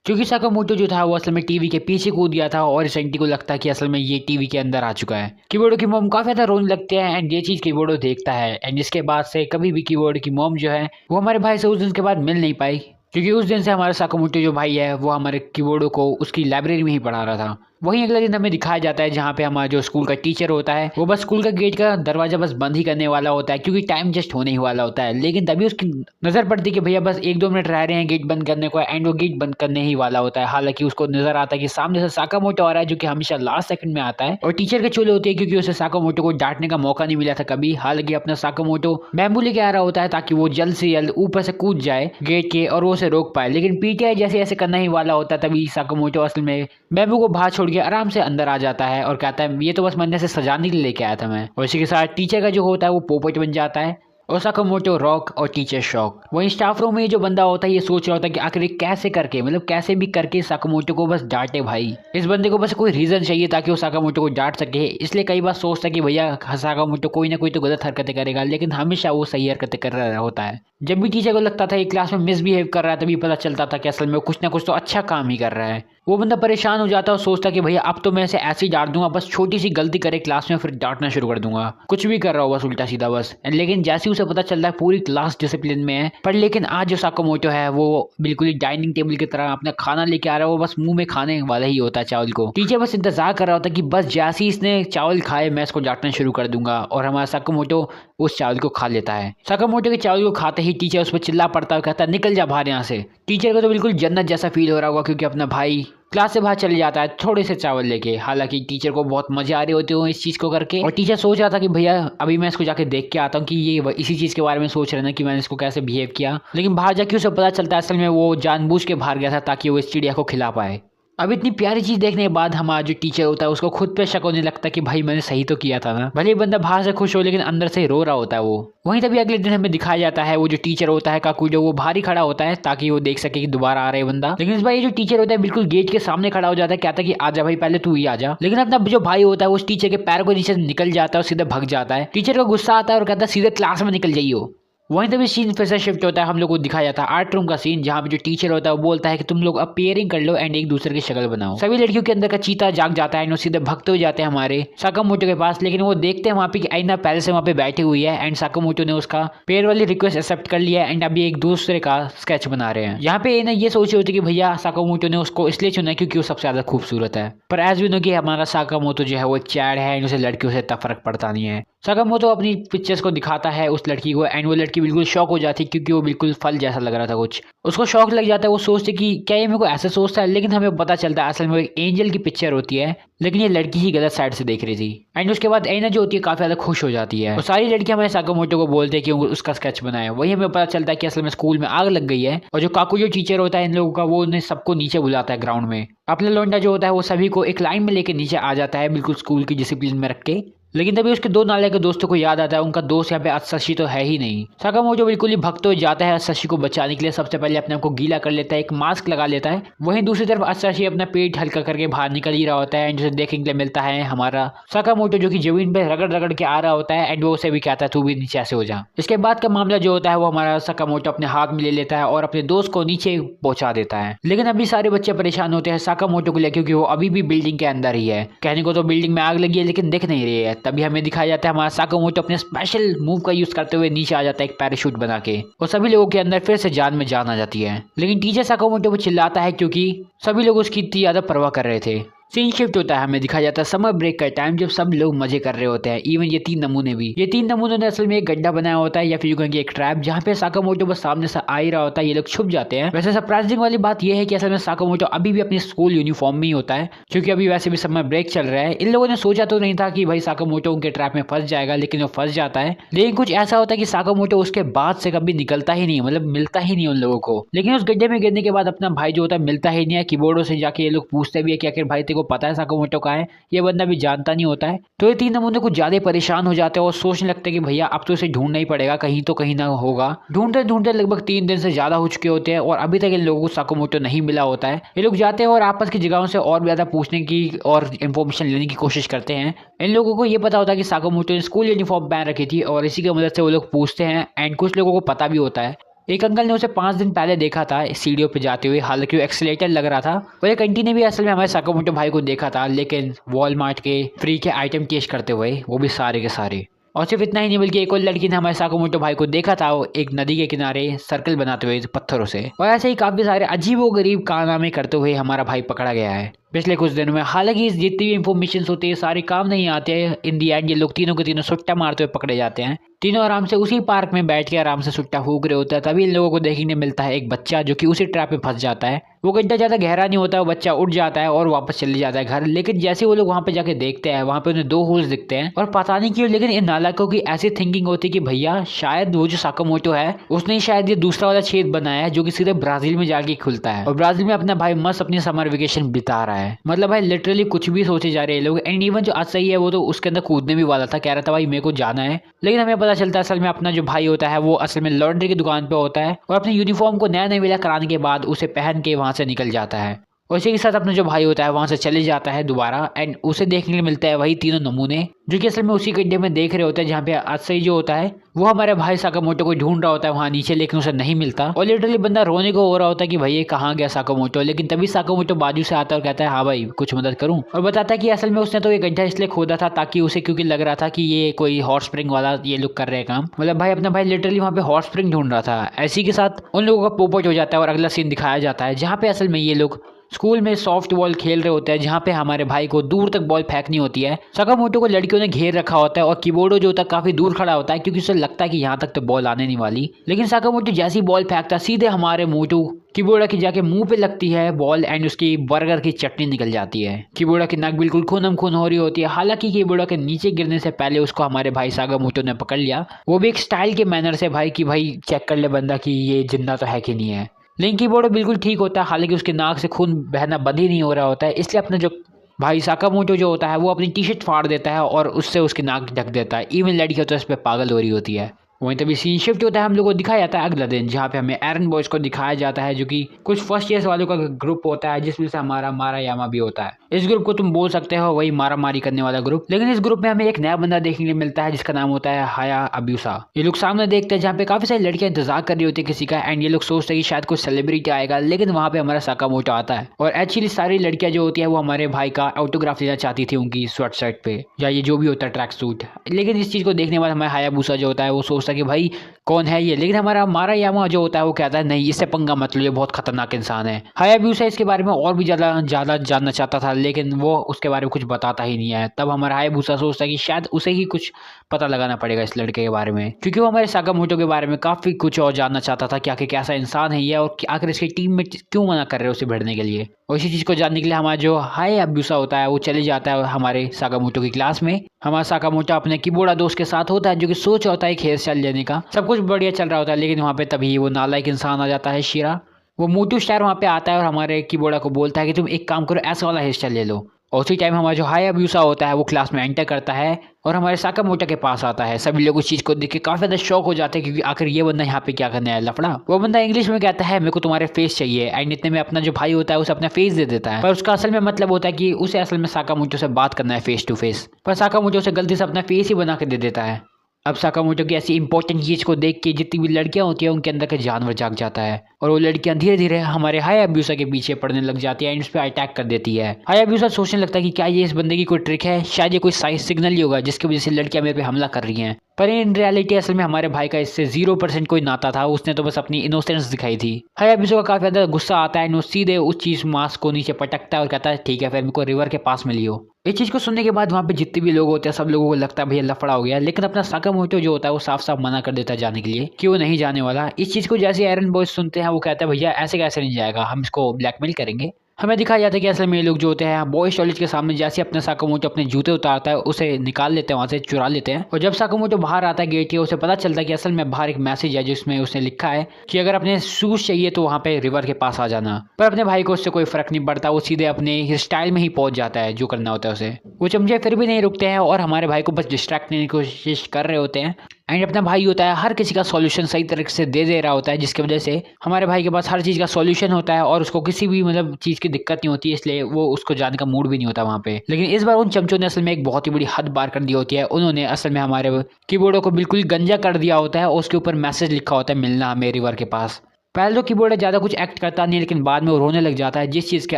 क्योंकि साकामोटो जो था वो असल में टीवी के पीछे कूद गया था, और इस आंटी को लगता है कि असल में ये टीवी के अंदर आ चुका है। किबोडो की मॉम काफी ज्यादा रोने लगते हैं, एंड ये चीज किबोडो देखता है, एंड इसके बाद से कभी भी किबोडो की मॉम जो है वो हमारे भाई से उस दिन के बाद मिल नहीं पाई, क्योंकि उस दिन से हमारा साकामोटो जो भाई है वो हमारे किबोडो को उसकी लाइब्रेरी में ही पढ़ा रहा था। वहीं अगले दिन हमें दिखाया जाता है जहाँ पे हमारा जो स्कूल का टीचर होता है वो बस स्कूल का गेट का दरवाजा बस बंद ही करने वाला होता है, क्योंकि टाइम जस्ट होने ही वाला होता है, लेकिन तभी उसकी नजर पड़ती है कि भैया बस 1-2 मिनट रह रहे हैं गेट बंद करने को, एंड वो गेट बंद करने ही वाला होता है। हालांकि उसको नजर आता है कि सामने से साकामोटो आ रहा है, जो कि हमेशा लास्ट सेकंड में आता है, और टीचर के चूल्हे होती है क्योंकि उसे साकामोटो को डांटने का मौका नहीं मिला था कभी। हालांकि अपना साकामोटो बैम्बू लेके आ रहा होता है ताकि वो जल्द से जल्द ऊपर से कूद जाए गेट के और वो उसे रोक पाए, लेकिन पीटीआई जैसे ऐसे करना ही वाला होता है, तभी साकामोटो असल में बैम्बू को बाहर छोड़ के आराम से अंदर आ जाता है और कहता है ये तो बस मैंने से सजाने के लिए लेके आया था मैं। और इसी के साथ टीचर का जो होता है वो पोपट बन जाता है, और साकामोटो रॉक और टीचर शॉक। वहीं स्टाफ रूम में ये जो बंदा होता है ये सोच रहा होता है कि आखिर कैसे करके मतलब कैसे भी करके साकामोटो को बस डांटे भाई। इस बंदे को बस कोई रीजन चाहिए ताकि वो साकामोटो को डांट सके, इसलिए कई बार सोचता है कि भैया साकामोटो कोई ना कोई तो गलत हरकतें करेगा, लेकिन हमेशा वो सही हरकतें कर रहा होता है। जब भी टीचर को लगता था ये क्लास में मिसबिहेव कर रहा है, तभी पता चलता था कि असल में वो कुछ ना कुछ तो अच्छा काम ही कर रहा है। वो बंदा परेशान हो जाता है और सोचता कि भैया अब तो मैं इसे ऐसे ही डांट दूंगा, बस छोटी सी गलती करे क्लास में फिर डांटना शुरू कर दूंगा, कुछ भी कर रहा हो बस उल्टा सीधा बस। लेकिन जैसे उसे पता चलता है पूरी क्लास डिसिप्लिन में है, पर लेकिन आज जो साकामोटो है वो बिल्कुल ही डाइनिंग टेबल की तरह अपना खाना लेके आ रहा है, वो बस मुंह में खाने वाला ही होता है चावल को। टीचर बस इंतजार कर रहा होता है कि बस जैसे ही इसने चावल खाए मैं इसको डांटना शुरू कर दूंगा, और हमारा साकामोटो उस चावल को खा लेता है। साकामोटो के चावल को खाते ही टीचर उस पर चिल्ला पड़ता है, कहता है निकल जा बाहर यहाँ से। टीचर को तो बिल्कुल जन्नत जैसा फील हो रहा होगा, क्योंकि अपना भाई क्लास से बाहर चले जाता है थोड़े से चावल लेके। हालांकि टीचर को बहुत मजे आ रहे होते हो इस चीज को करके, और टीचर सोच रहा था कि भैया अभी मैं इसको जाके देख के आता हूँ कि ये इसी चीज के बारे में सोच रहे ना कि मैंने इसको कैसे बिहेव किया। लेकिन बाहर जाके उसे पता चलता है असल में वो जानबूझ के बाहर गया था ताकि वो इस चिड़िया को खिला पाए। अब इतनी प्यारी चीज देखने के बाद हमारा जो टीचर होता है उसको खुद पे शक होने लगता है कि भाई मैंने सही तो किया था ना। भले ही बंदा बाहर से खुश हो लेकिन अंदर से रो रहा होता है वो। वहीं तभी अगले दिन हमें दिखाया जाता है वो जो टीचर होता है काकुजो वो बाहर ही खड़ा होता है ताकि वो देख सके कि दोबारा आ रहा है बंदा। लेकिन इस बार ये जो टीचर होता है बिल्कुल गेट के सामने खड़ा हो जाता है, कहता है कि आजा भाई पहले तू ही आजा। लेकिन अपना जो भाई होता है उस टीचर के पैर को नीचे निकल जाता है और सीधे भाग जाता है। टीचर को गुस्सा आता है और कहता है सीधे क्लास में निकल जाइयो। वहीं तभी सीन फिर से शिफ्ट होता है, हम लोग को दिखाया जाता है आर्ट रूम का सीन, जहाँ पे जो टीचर होता है वो बोलता है कि तुम लोग अब पेयरिंग कर लो एंड एक दूसरे की शक्ल बनाओ। सभी लड़कियों के अंदर का चीता जाग जाता है, सीधे भगते हो जाते हैं हमारे साकामोटो के पास। लेकिन वो देखते हैं वहाँ पे कि आईना पहले से वहाँ पे बैठी हुई है, एंड साकामोटो ने उसका पेयर वाली रिक्वेस्ट एक्सेप्ट कर लिया है, एंड अभी एक दूसरे का स्केच बना रहे हैं। यहाँ पे ये सोचे होती कि भैया साकामोटो ने उसको इसलिए चुना क्योंकि वो सबसे ज्यादा खूबसूरत है, पर एज वी नो कि हमारा साकामोटो जो है वो एक चैड है, उसे लड़कियों से इतना फर्क पड़ता नहीं है। साकामोटो अपनी पिक्चर्स को दिखाता है उस लड़की को, एंड वो लड़की बिल्कुल शॉक हो जाती है क्योंकि वो बिल्कुल फल जैसा लग रहा था कुछ। उसको शॉक लग जाता है, वो सोचते कि क्या ये मेरे को ऐसा सोचता है, लेकिन हमें पता चलता है असल में एक एंजल की पिक्चर होती है, लेकिन ये लड़की ही गलत साइड से देख रही थी। एंड उसके बाद एना जो होती है काफी ज्यादा खुश हो जाती है, और सारी लड़कियां हमारे साकामोटो को बोलते हैं कि उसका स्केच बनाया। वही हमें पता चलता है कि असल में स्कूल में आग लग गई है, और जो काकुजो टीचर होता है इन लोगों का वो उन्हें सबको नीचे बुलाता है ग्राउंड में। अपना लोंडा जो होता है वो सभी को एक लाइन में लेके नीचे आ जाता है बिल्कुल स्कूल की डिसिप्लिन में रख के। लेकिन तभी उसके 2 नाले के दोस्तों को याद आता है उनका दोस्त यहाँ पे अत्सशी तो है ही नहीं। साकामोटो बिल्कुल ही भक्त हो जाता है अत्सशी को बचाने के लिए। सबसे पहले अपने आप को गीला कर लेता है, एक मास्क लगा लेता है। वहीं दूसरी तरफ अत्सशी अपना पेट हल्का करके बाहर निकल ही रहा होता है, एंड उसे देखने के लिए मिलता है हमारा साकामोटो जो कि जमीन पे रगड़ रगड़ के आ रहा होता है, एंड वो उसे भी कहता है तू भी नीचे ऐसे हो जा। इसके बाद का मामला जो होता है वो हमारा साकामोटो अपने हाथ में ले लेता है और अपने दोस्त को नीचे पहुंचा देता है। लेकिन अभी सारे बच्चे परेशान होते हैं साकामोटो को लेकर, क्योंकि वो अभी भी बिल्डिंग के अंदर ही है। कहने को तो बिल्डिंग में आग लगी है लेकिन दिख नहीं रही है। तभी हमें दिखाया जाता है हमारा साकामोटो अपने स्पेशल मूव का यूज करते हुए नीचे आ जाता है एक पैराशूट बना के, और सभी लोगों के अंदर फिर से जान में जान आ जाती है। लेकिन टीचर साकामोटो को चिल्लाता है क्योंकि सभी लोग उसकी इतनी ज्यादा परवाह कर रहे थे। सीन शिफ्ट होता है, हमें दिखाया जाता है समर ब्रेक का टाइम जब सब लोग मजे कर रहे होते हैं। इवन ये 3 नमूने भी, ये 3 नमूनों ने असल में एक गड्ढा बनाया होता है या फिर कहेंगे एक ट्रैप, जहाँ पे साकामोटो बस सामने से आ ही रहा होता है, ये लोग छुप जाते हैं। वैसे सरप्राइजिंग वाली बात यह है कि असल में साकामोटो अभी भी अपनी स्कूल यूनिफॉर्म में ही होता है, क्योंकि अभी वैसे भी समर ब्रेक चल रहा है। इन लोगों ने सोचा तो नहीं था कि भाई साकामोटो उनके ट्रैप में फंस जाएगा, लेकिन वो फंस जाता है। लेकिन कुछ ऐसा होता है कि साकामोटो उसके बाद से कभी निकलता ही नहीं, मतलब मिलता ही नहीं उन लोगों को। लेकिन उस गड्ढे में गिरने के बाद अपना भाई जो होता है मिलता ही नहीं है। कीबोर्डो से जाके ये लोग पूछते भी है कि आखिर भाई तेरे को पता है साकामोटो कहाँ है, ये बंदा भी जानता नहीं होता है। तो ये 3 नमूने कुछ ज्यादा परेशान हो जाते हैं और सोचने लगते हैं कि भैया अब तो इसे ढूंढना ही पड़ेगा, कहीं तो कहीं ना होगा। ढूंढते ढूंढते लगभग 3 दिन से ज्यादा हो चुके होते हैं और अभी तक इन लोगों को साकामोटो नहीं मिला होता है। ये लोग जाते हैं और आपस की जगहों से और ज्यादा पूछने की और इन्फॉर्मेशन लेने की कोशिश करते हैं। इन लोगों को ये पता होता है कि साकामोटो ने स्कूल यूनिफॉर्म पहन रखी थी और इसी की मदद से वो लोग पूछते हैं। एंड कुछ लोगों को पता भी होता है। एक अंकल ने उसे 5 दिन पहले देखा था सीढ़ियों पे जाते हुए, हालांकि वो एक्सीलेटर लग रहा था। और एक आंटी ने भी असल में हमारे साकामोटो भाई को देखा था, लेकिन वॉलमार्ट के फ्री के आइटम टेस्ट करते हुए, वो भी सारे के सारे। और सिर्फ इतना ही नहीं बल्कि एक और लड़की ने हमारे साकामोटो भाई को देखा था, वो एक नदी के किनारे सर्कल बनाते हुए पत्थरों से। और ऐसे ही काफी सारे अजीब व गरीब कारनामे करते हुए हमारा भाई पकड़ा गया है पिछले कुछ दिनों में। हालांकि जितनी भी इंफॉर्मेशन होती है सारे काम नहीं आते हैं। इन दी एंड ये लोग तीनों के तीनों सुट्टा मारते हुए पकड़े जाते हैं। तीनों आराम से उसी पार्क में बैठ के आराम से सुट्टा फूक रहे होते हैं। तभी इन लोगों को देखने मिलता है एक बच्चा जो कि उसी ट्रैप में फंस जाता है। वो गड्ढा ज्यादा गहरा नहीं होता, वो बच्चा उठ जाता है और वापस चले जाता है घर। लेकिन जैसे वो लोग वहां पे जाके देखते हैं, वहां पे उन्हें 2 होल्स दिखते हैं। और पता नहीं क्यों लेकिन इन नालायकों की ऐसी थिंकिंग होती है कि भैया शायद वो जो साकामोटो है उसने शायद ये दूसरा वाला छेद बनाया है जो कि सीधे ब्राजील में जाके खुलता है। और ब्राजील में अपना भाई मस्त अपनी समर वेकेशन बिता रहा है। मतलब भाई लिटरली कुछ भी सोचे जा रहे हैं लोग। एंड इवन जो आज सही है वो तो उसके अंदर कूदने भी वाला था, कह रहा था भाई मेरे को जाना है। लेकिन हमें पता चलता है असल में अपना जो भाई होता है वो असल में लॉन्ड्री की दुकान पे होता है और अपने यूनिफॉर्म को नया नया कराने के बाद उसे पहन के वहां से निकल जाता है। और इसी के साथ अपना जो भाई होता है वहां से चले जाता है दोबारा। एंड उसे देखने के लिए मिलता है वही 3 नमूने जो कि असल में उसी गड्ढे में देख रहे होते हैं, जहाँ पे अत्सई जो होता है वो हमारे भाई साकामोटो को ढूंढ रहा होता है वहां नीचे, लेकिन उसे नहीं मिलता। और लिटरली बंदा रोने को हो रहा होता है कि भाई ये कहाँ गया साकामोटो। लेकिन तभी साकामोटो बाजू से आता है और कहता है हाँ भाई कुछ मदद करूं। और बताता है कि असल में उसने तो ये गड्ढा इसलिए खोदा था ताकि उसे, क्योंकि लग रहा था कि ये कोई हॉट स्प्रिंग वाला ये लोग कर रहे हैं काम। मतलब भाई अपना भाई लिटरली वहाँ पे हॉट स्प्रिंग ढूंढ रहा था। ऐसी के साथ उन लोगों का पोपट हो जाता है और अगला सीन दिखाया जाता है जहाँ पे असल में ये लोग स्कूल में सॉफ्ट बॉल खेल रहे होते हैं, जहाँ पे हमारे भाई को दूर तक बॉल फेंकनी होती है। साकामोटो को लड़कियों ने घेर रखा होता है और कीबोर्डो जो होता है काफी दूर खड़ा होता है क्योंकि उसे लगता है कि यहाँ तक तो बॉल आने नहीं वाली। लेकिन साकामोटो जैसी बॉल फेंकता सीधे हमारे मोटू कीबोर्डो की जाके मुंह पे लगती है बॉल एंड उसकी बर्गर की चटनी निकल जाती है। कीबोर्डो की नाक बिल्कुल खूनम खून हो रही होती है। हालांकि कीबोर्डो के नीचे गिरने से पहले उसको हमारे भाई साकामोटो ने पकड़ लिया, वो भी एक स्टाइल के मैनर से भाई कि भाई चेक कर ले बंदा कि ये जिंदा तो है कि नहीं है। लेकिन कीबोर्ड बिल्कुल ठीक होता है, हालांकि उसके नाक से खून बहना बंद ही नहीं हो रहा होता है। इसलिए अपना जो भाई साकामोटो जो होता है वो अपनी टी-शर्ट फाड़ देता है और उससे उसकी नाक ढक देता है। इवन लड़कियां तो इस पर पागल हो रही होती है। वहीं तभी सीन शिफ्ट होता है, हम लोग को दिखाया जाता है अगला दिन, जहाँ पे हमें एरन बॉयज को दिखाया जाता है जो कि कुछ फर्स्ट ईयर वालों का ग्रुप होता है जिसमें से हमारा मारायामा भी होता है। इस ग्रुप को तुम बोल सकते हो वही मारा मारी करने वाला ग्रुप। लेकिन इस ग्रुप में हमें एक नया बंदा देखने को मिलता है जिसका नाम होता है हाया अब्यूसा। ये लोग सामने देखते हैं जहाँ पे काफी सारी लड़कियां इंतजार कर रही होती है किसी का। एंड ये लोग सोचते हैं कि शायद कोई सेलिब्रिटी आएगा, लेकिन वहाँ पे हमारा साकामोटो आता है। और एक्चुअली सारी लड़कियां जो होती है वो हमारे भाई का ऑटोग्राफ लेना चाहती थी उनकी स्वेट शर्ट पे या ये जो भी होता है ट्रैक सूट। लेकिन इस चीज को देखने के बाद हमारा हायाबुसा जो होता है वो सोचता है कि भाई कौन है ये। लेकिन हमारा मारायामा जो होता है वो कहता है नहीं इससे पंगा मत लो, ये बहुत खतरनाक इंसान है। हायाबुसा इसके बारे में और भी ज्यादा जानना चाहता था, लेकिन वो उसके बारे में कुछ बताता ही नहीं है। तब हमारा हायाबुसा सोचता है कि शायद उसे ही कुछ पता लगाना पड़ेगा इस लड़के के बारे में, क्योंकि वो हमारे साकामोटो के बारे में काफी कुछ और जानना चाहता था कि आखिर कैसा इंसान है ये और आखिर इसकी टीम में क्यों मना कर रहे हो उसे भिड़ने के लिए। और इसी चीज को जानने के लिए हमारा जो हायाबुसा होता है वो चले जाता है हमारे साकामोटो की क्लास में। हमारा साकामोटो अपने कीबोर्डा दोस्त के साथ होता है जो कि सोच होता है एक हेयर स्टाइल लेने का। सब कुछ बढ़िया चल रहा होता है, लेकिन वहाँ पे तभी वो नालायक इंसान आ जाता है शिरा। वो मोटू स्टार वहाँ पे आता है और हमारे कीबोर्डा को बोलता है कि तुम एक काम करो ऐसा वाला हेयर स्टाइल ले लो। और उसी टाइम हमारा जो हायाबुसा होता है वो क्लास में एंटर करता है और हमारे साकामोटो के पास आता है। सभी लोग उस चीज को देख के काफी ज्यादा शॉक हो जाते हैं क्योंकि आखिर ये बंदा यहाँ पे क्या करने आया लफड़ा। वो बंदा इंग्लिश में कहता है मेरे को तुम्हारे फेस चाहिए। एंड इतने में अपना जो भाई होता है उसे अपना फेस दे देता है, पर उसका असल में मतलब होता है कि उसे असल में साकामोटो से बात करना है फेस टू फेस। पर साकामोटो उसे गलती से अपना फेस ही बना के दे देता है। अब साकामोटो की ऐसी इंपॉर्टेंट चीज को देख के जितनी भी लड़कियां होती है उनके अंदर का जानवर जाग जाता है और वो लड़कियां धीरे धीरे हमारे हायाबुसा के पीछे पड़ने लग जाती है एंड उस पर अटैक कर देती है। हायाबुसा सोचने लगता है कि क्या ये इस बंदे की कोई ट्रिक है, शायद ये कोई साइज सिग्नल ही होगा जिसकी वजह से लड़कियां मेरे पे हमला कर रही हैं। पर इन रियलिटी असल में हमारे भाई का इससे 0% कोई नाता था, उसने तो बस अपनी इनोसेंस दिखाई थी। हायाबुसा का काफी ज्यादा गुस्सा आता है, वो सीधे उस चीज मास्क को नीचे पटकता है और कहता है ठीक है फिर मेरे को रिवर के पास में लियो। इस चीज को सुनने के बाद वहाँ पे जितने भी लोग होते हैं सब लोगों को लगता है भैया लफड़ा हो गया, लेकिन अपना साकामोटो जो होता है वो साफ साफ मना कर देता है जाने के लिए कि वो नहीं जाने वाला। इस चीज को जैसे एरन बॉयज सुनते हैं वो कहता है भैया ऐसे कैसे नहीं जाएगा, हम इसको ब्लैकमेल करेंगे। हमें दिखाया जाता है कि असल में ये लोग जो होते हैं बॉयज टॉयलेट के सामने जैसे अपना साकामोटो अपने जूते उतारता है उसे निकाल लेते हैं, वहाँ से चुरा लेते हैं। और जब साकामोटो बाहर आता है गेट के उसे पता चलता है कि असल में बाहर एक मैसेज है जिसमें उसने लिखा है कि अगर अपने शूज चाहिए तो वहाँ पे रिवर के पास आ जाना। पर अपने भाई को उससे कोई फर्क नहीं पड़ता, वो सीधे अपने स्टाइल में ही पहुंच जाता है जो करना होता है उसे। वो चमचे फिर भी नहीं रुकते हैं और हमारे भाई को बस डिस्ट्रैक्ट करने की कोशिश कर रहे होते हैं एंड अपना भाई होता है हर किसी का सॉल्यूशन सही तरीके से दे रहा होता है जिसकी वजह से हमारे भाई के पास हर चीज़ का सॉल्यूशन होता है और उसको किसी भी चीज़ की दिक्कत नहीं होती, इसलिए वो उसको जाने का मूड भी नहीं होता वहाँ पे। लेकिन इस बार उन चमचों ने असल में एक बहुत ही बड़ी हद पार कर दी होती है। उन्होंने असल में हमारे कीबोर्डों को बिल्कुल गंजा कर दिया होता है और उसके ऊपर मैसेज लिखा होता है मिलना हमें रिवर के पास। पहले तो कीबोर्ड ज़्यादा कुछ एक्ट करता नहीं, लेकिन बाद में वो रोने लग जाता है जिस चीज़ की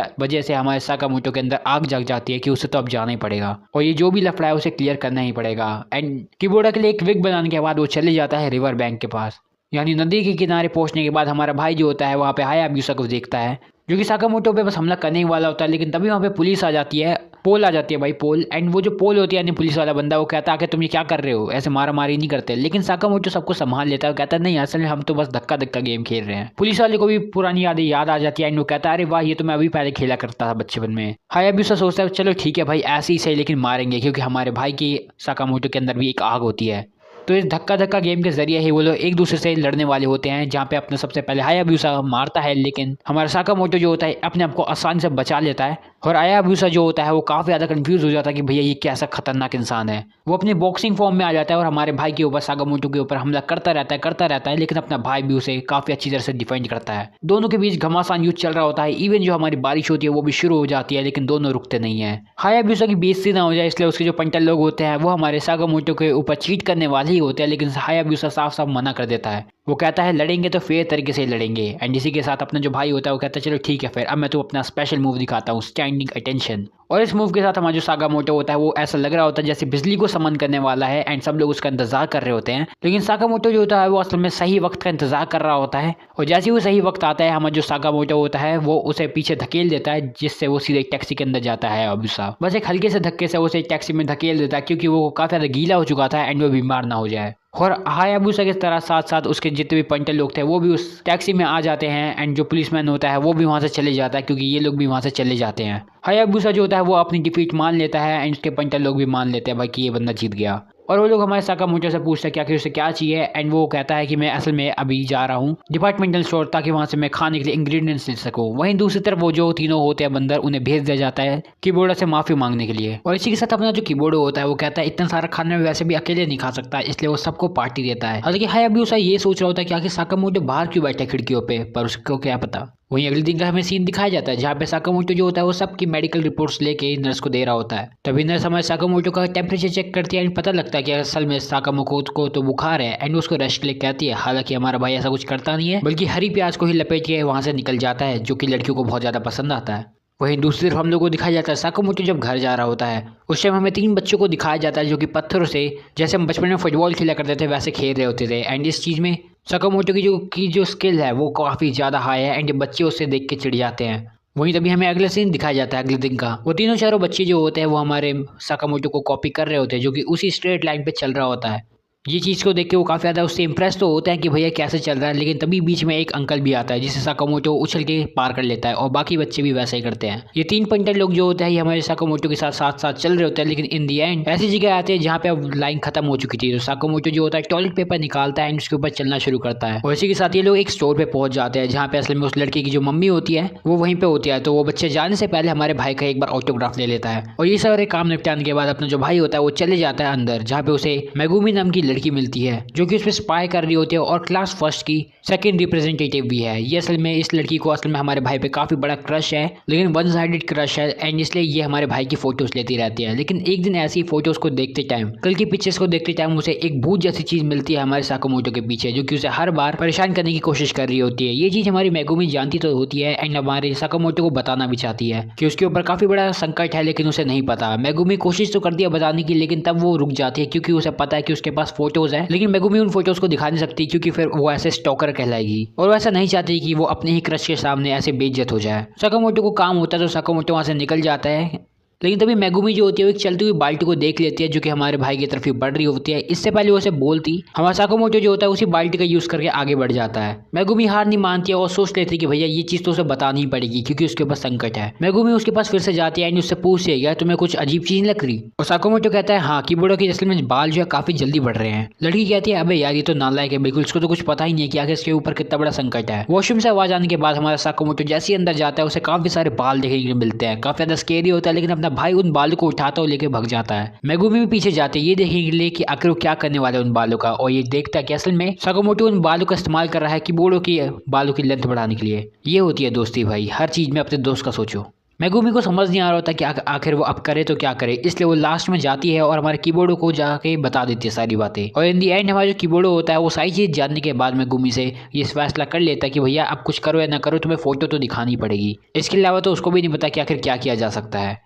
वजह से हमारे साकामोटो के अंदर आग जग जाती है कि उसे तो अब जाना ही पड़ेगा और ये जो भी लफड़ा है उसे क्लियर करना ही पड़ेगा। एंड कीबोर्ड के लिए एक विग बनाने के बाद वो चले जाता है रिवर बैंक के पास, यानी नदी के किनारे पहुंचने के बाद हमारा भाई जो होता है वहाँ पे हायाबुसा को देखता है जो कि साकामोटो पे बस हमला करने ही वाला होता है। लेकिन तभी वहाँ पे पुलिस आ जाती है, पोल आ जाती है भाई, पोल। एंड वो जो पोल होती है यानी पुलिस वाला बंदा वो कहता है कि तुम ये क्या कर रहे हो, ऐसे मारा मारी नहीं करते। लेकिन साकामोटो सबको संभाल लेता है, कहता है नहीं असल में हम तो बस धक्का धक्का गेम खेल रहे हैं। पुलिस वाले को भी पुरानी यादें याद आ जाती है एंड वो कहता है अरे वाह ये तो मैं अभी पहले खेला करता था बचपन में। हायाबुसा सोचता है चलो ठीक है भाई ऐसे ही सही, लेकिन मारेंगे क्योंकि हमारे भाई की साकामोटो के अंदर भी एक आग होती है। तो इस धक्का धक्का गेम के जरिए ही वो लोग एक दूसरे से लड़ने वाले होते हैं, जहाँ पे अपने सबसे पहले हायाबुसा मारता है लेकिन हमारा साकामोटो जो होता है अपने आप को आसानी से बचा लेता है और हायाबुसा जो होता है वो काफ़ी ज़्यादा कंफ्यूज हो जाता है कि भैया ये कैसा खतरनाक इंसान है। वो अपनी बॉक्सिंग फॉर्म में आ जाता है और हमारे भाई के ऊपर साकामोटो के ऊपर हमला करता रहता है लेकिन अपना भाई भी उसे काफ़ी अच्छी तरह से डिफेंड करता है। दोनों के बीच घमासान युद्ध चल रहा होता है, इवन जो हमारी बारिश होती है वो भी शुरू हो जाती है लेकिन दोनों रुकते नहीं है। हायाबुसा की बेइज्जती ना हो जाए इसलिए उसके जो पंटर लोग होते हैं वो हमारे साकामोटो के ऊपर चीट करने वाले ही होते हैं, लेकिन हायाबुसा साफ साफ मना कर देता है। वो कहता है लड़ेंगे तो फेयर तरीके से लड़ेंगे। एंड इसी के साथ अपना जो भाई होता है वो कहता है चलो ठीक है फिर अब मैं तो अपना स्पेशल मूव दिखाता हूँ, स्टैंडिंग अटेंशन। और इस मूव के साथ हमारा जो साकामोटो होता है वो ऐसा लग रहा होता है जैसे बिजली को समन करने वाला है एंड सब लोग उसका इंतजार कर रहे होते हैं। लेकिन साकामोटो जो होता है वो असल में सही वक्त का इंतजार कर रहा होता है और जैसे ही वो सही वक्त आता है हमारा जो साकामोटो होता है वो उसे पीछे धकेल देता है जिससे वो सीधे टैक्सी के अंदर जाता है। हायाबुसा बस एक हल्के से धक्के से उसे टैक्सी में धकेल देता है क्योंकि वो काफ़ी ज़्यादा गीला हो चुका था एंड वो बीमार ना हो जाए। और हायाबुसा के तरह साथ साथ उसके जितने भी पंटर लोग थे वो भी उस टैक्सी में आ जाते हैं एंड जो पुलिसमैन होता है वो भी वहाँ से चले जाता है क्योंकि ये लोग भी वहाँ से चले जाते हैं। हायाबुसा जो होता है वो अपनी डिफीट मान लेता है एंड उसके पंटर लोग भी मान लेते हैं भाई कि ये बंदा जीत गया। और वो लोग हमारे साकामोटो से पूछते हैं क्या कि उसे क्या चाहिए एंड वो कहता है कि मैं असल में अभी जा रहा हूँ डिपार्टमेंटल स्टोर ताकि वहाँ से मैं खाने के लिए इंग्रेडिएंट्स ले सकूँ। वहीं दूसरी तरफ वो जो तीनों होते हैं बंदर उन्हें भेज दिया जाता है कीबोर्ड से माफ़ी मांगने के लिए। और इसी के साथ अपना जो कीबोर्ड होता है वो कहता है इतना सारा खाना मैं वैसे भी अकेले नहीं खा सकता, इसलिए वो सबको पार्टी देता है। हालांकि हायाबुसा ये सोच रहा होता है कि आखिर साकामोटो बाहर क्यों बैठा है खिड़कियों पे, पर उसको क्या पता। वहीं अगले दिन का हमें सीन दिखाया जाता है जहाँ पे साकामोटो जो होता है वो सबकी मेडिकल रिपोर्ट्स लेके नर्स को दे रहा होता है। तभी नर्स हमारे साकामोटो का टेम्परेचर चेक करती है एंड पता लगता है कि असल में साकामोटो को तो बुखार है एंड उसको रेस्ट ले कहती है। हालांकि हमारा भाई ऐसा कुछ करता नहीं है बल्कि हरी प्याज को ही लपेट के वहाँ से निकल जाता है जो कि लड़कियों को बहुत ज़्यादा पसंद आता है। वहीं दूसरी तरफ हम लोग को दिखाया जाता है साकामोटो जब घर जा रहा होता है उस टाइम हमें 3 बच्चों को दिखाया जाता है जो कि पत्थरों से जैसे हम बचपन में फुटबॉल खेला करते थे वैसे खेल रहे होते थे। एंड इस चीज़ में साकामोटो की जो स्किल है वो काफ़ी ज़्यादा हाई है एंड बच्चे उससे देख के चिढ़ जाते हैं। वहीं तभी हमें अगले सीन दिखाया जाता है अगले दिन का। वो तीनों चारों बच्चे जो होते हैं वो हमारे साकामोटो को कॉपी कर रहे होते हैं जो कि उसी स्ट्रेट लाइन पे चल रहा होता है। ये चीज़ को देख के वो काफ़ी ज़्यादा उससे इंप्रेस तो होते हैं कि भैया कैसे चल रहा है, लेकिन तभी बीच में एक अंकल भी आता है जिसे साकामोटो उछल के पार कर लेता है और बाकी बच्चे भी वैसा ही करते हैं। ये 3 पंटर लोग जो होते हैं ये हमारे साकामोटो के साथ साथ चल रहे होते हैं, लेकिन इन दी एंड ऐसी जगह आते हैं जहाँ पे अब लाइन खत्म हो चुकी थी। तो साकामोटो जो होता है टॉयलेट पेपर निकालता है एंड उसके ऊपर चलना शुरू करता है और इसी के साथ ये लोग एक स्टोर पे पहुंच जाते हैं जहाँ पे असल में उस लड़की की जो मम्मी होती है वो वहीं पे होती है। तो वो बच्चे जाने से पहले हमारे भाई का एक बार ऑटोग्राफ ले लेता है और ये सारे काम निपटाने के बाद अपना जो भाई होता है वो चले जाता है अंदर जहाँ पे उसे मेगुमी नाम की लड़की मिलती है जो कि उस पर स्पाई कर रही होती है और क्लास फर्स्ट की सेकंड रिप्रेजेंटेटिव भी है। ये असल में इस लड़की को असल में हमारे भाई पे काफी बड़ा क्रश है, लेकिन वन साइडेड क्रश है, एंड इसलिए ये हमारे भाई की फोटोज लेती रहती है। लेकिन एक दिन ऐसी फोटोज को देखते टाइम, कल की पिक्चर्स को देखते टाइम उसे एक भूत जैसी चीज मिलती है हमारे साकामोटो के पीछे, जो कि उसे हर बार परेशान करने की कोशिश कर रही होती है। ये चीज हमारी मेगुमी जानती तो होती है एंड हमारे साकामोटो को बताना भी चाहती है कि उसके ऊपर काफी बड़ा संकट है, लेकिन उसे नहीं पता। मेगुमी कोशिश तो करती है बताने की, लेकिन तब वो रुक जाती है क्योंकि उसे पता है कि उसके पास फोटोज है, लेकिन मेगुमी उन फोटोज को दिखा नहीं सकती क्योंकि फिर वो ऐसे स्टॉकर कहलाएगी और वो ऐसा नहीं चाहती कि वो अपने ही क्रश के सामने ऐसे बेइज्जत हो जाए। साकामोटो को काम होता है तो साकामोटो वहां से निकल जाता है, लेकिन तभी मेगुमी जो होती है वो एक चलती हुई बाल्टी को देख लेती है जो कि हमारे भाई की तरफ ही बढ़ रही होती है। इससे पहले वो उसे बोलती, हमारा साकामोटो जो होता है उसी बाल्टी का यूज करके आगे बढ़ जाता है। मेगुमी हार नहीं मानती है और सोच लेती है कि भैया ये चीज तो उसे बतानी ही पड़ेगी क्योंकि उसके पास संकट है। मेगुमी उसके पास फिर से जाती है एंड उससे पूछती है यार तुम्हें कुछ अजीब चीज लग रही, और साकामोटो कहता है हाँ कीबोर्डो की असल में बाल जो है काफी जल्दी बढ़ रहे हैं। लड़की कहती है अबे यार ये तो नालायक है, बिल्कुल इसको तो कुछ पता ही नहीं है कि आगे इसके ऊपर कितना बड़ा संकट है। वॉशरूम से आवाज आने के बाद हमारा साकामोटो जैसे ही अंदर जाता है उसे काफी सारे बाल देखने को मिलते हैं, काफी ज्यादा स्केरी होता है, लेकिन अपना भाई उन बालों को उठाता और लेके भाग जाता है। मेगुमी भी पीछे जाते हैं ये देखने के लिए कि आखिर वो क्या करने वाले उन बालों का, और ये देखता है कि असल में साकामोटो उन बालों का इस्तेमाल कर रहा है कीबोर्डो की बालों की लेंथ बढ़ाने के लिए। ये होती है दोस्ती भाई, हर चीज में अपने दोस्त का सोचो। मेगुमी को समझ नहीं आ रहा होता कि आखिर वो अब करे तो क्या करे, इसलिए वो लास्ट में जाती है और हमारे कीबोर्डो को जाके बता देती है सारी बातें। और इन दी एंड हमारा जो कीबोर्डो होता है वो सारी चीज जानने के बाद मेगुमी से ये फैसला कर लेता है कि भैया अब कुछ करो या ना करो तुम्हें फोटो तो दिखानी पड़ेगी। इसके अलावा तो उसको भी नहीं पता कि आखिर क्या किया जा सकता है।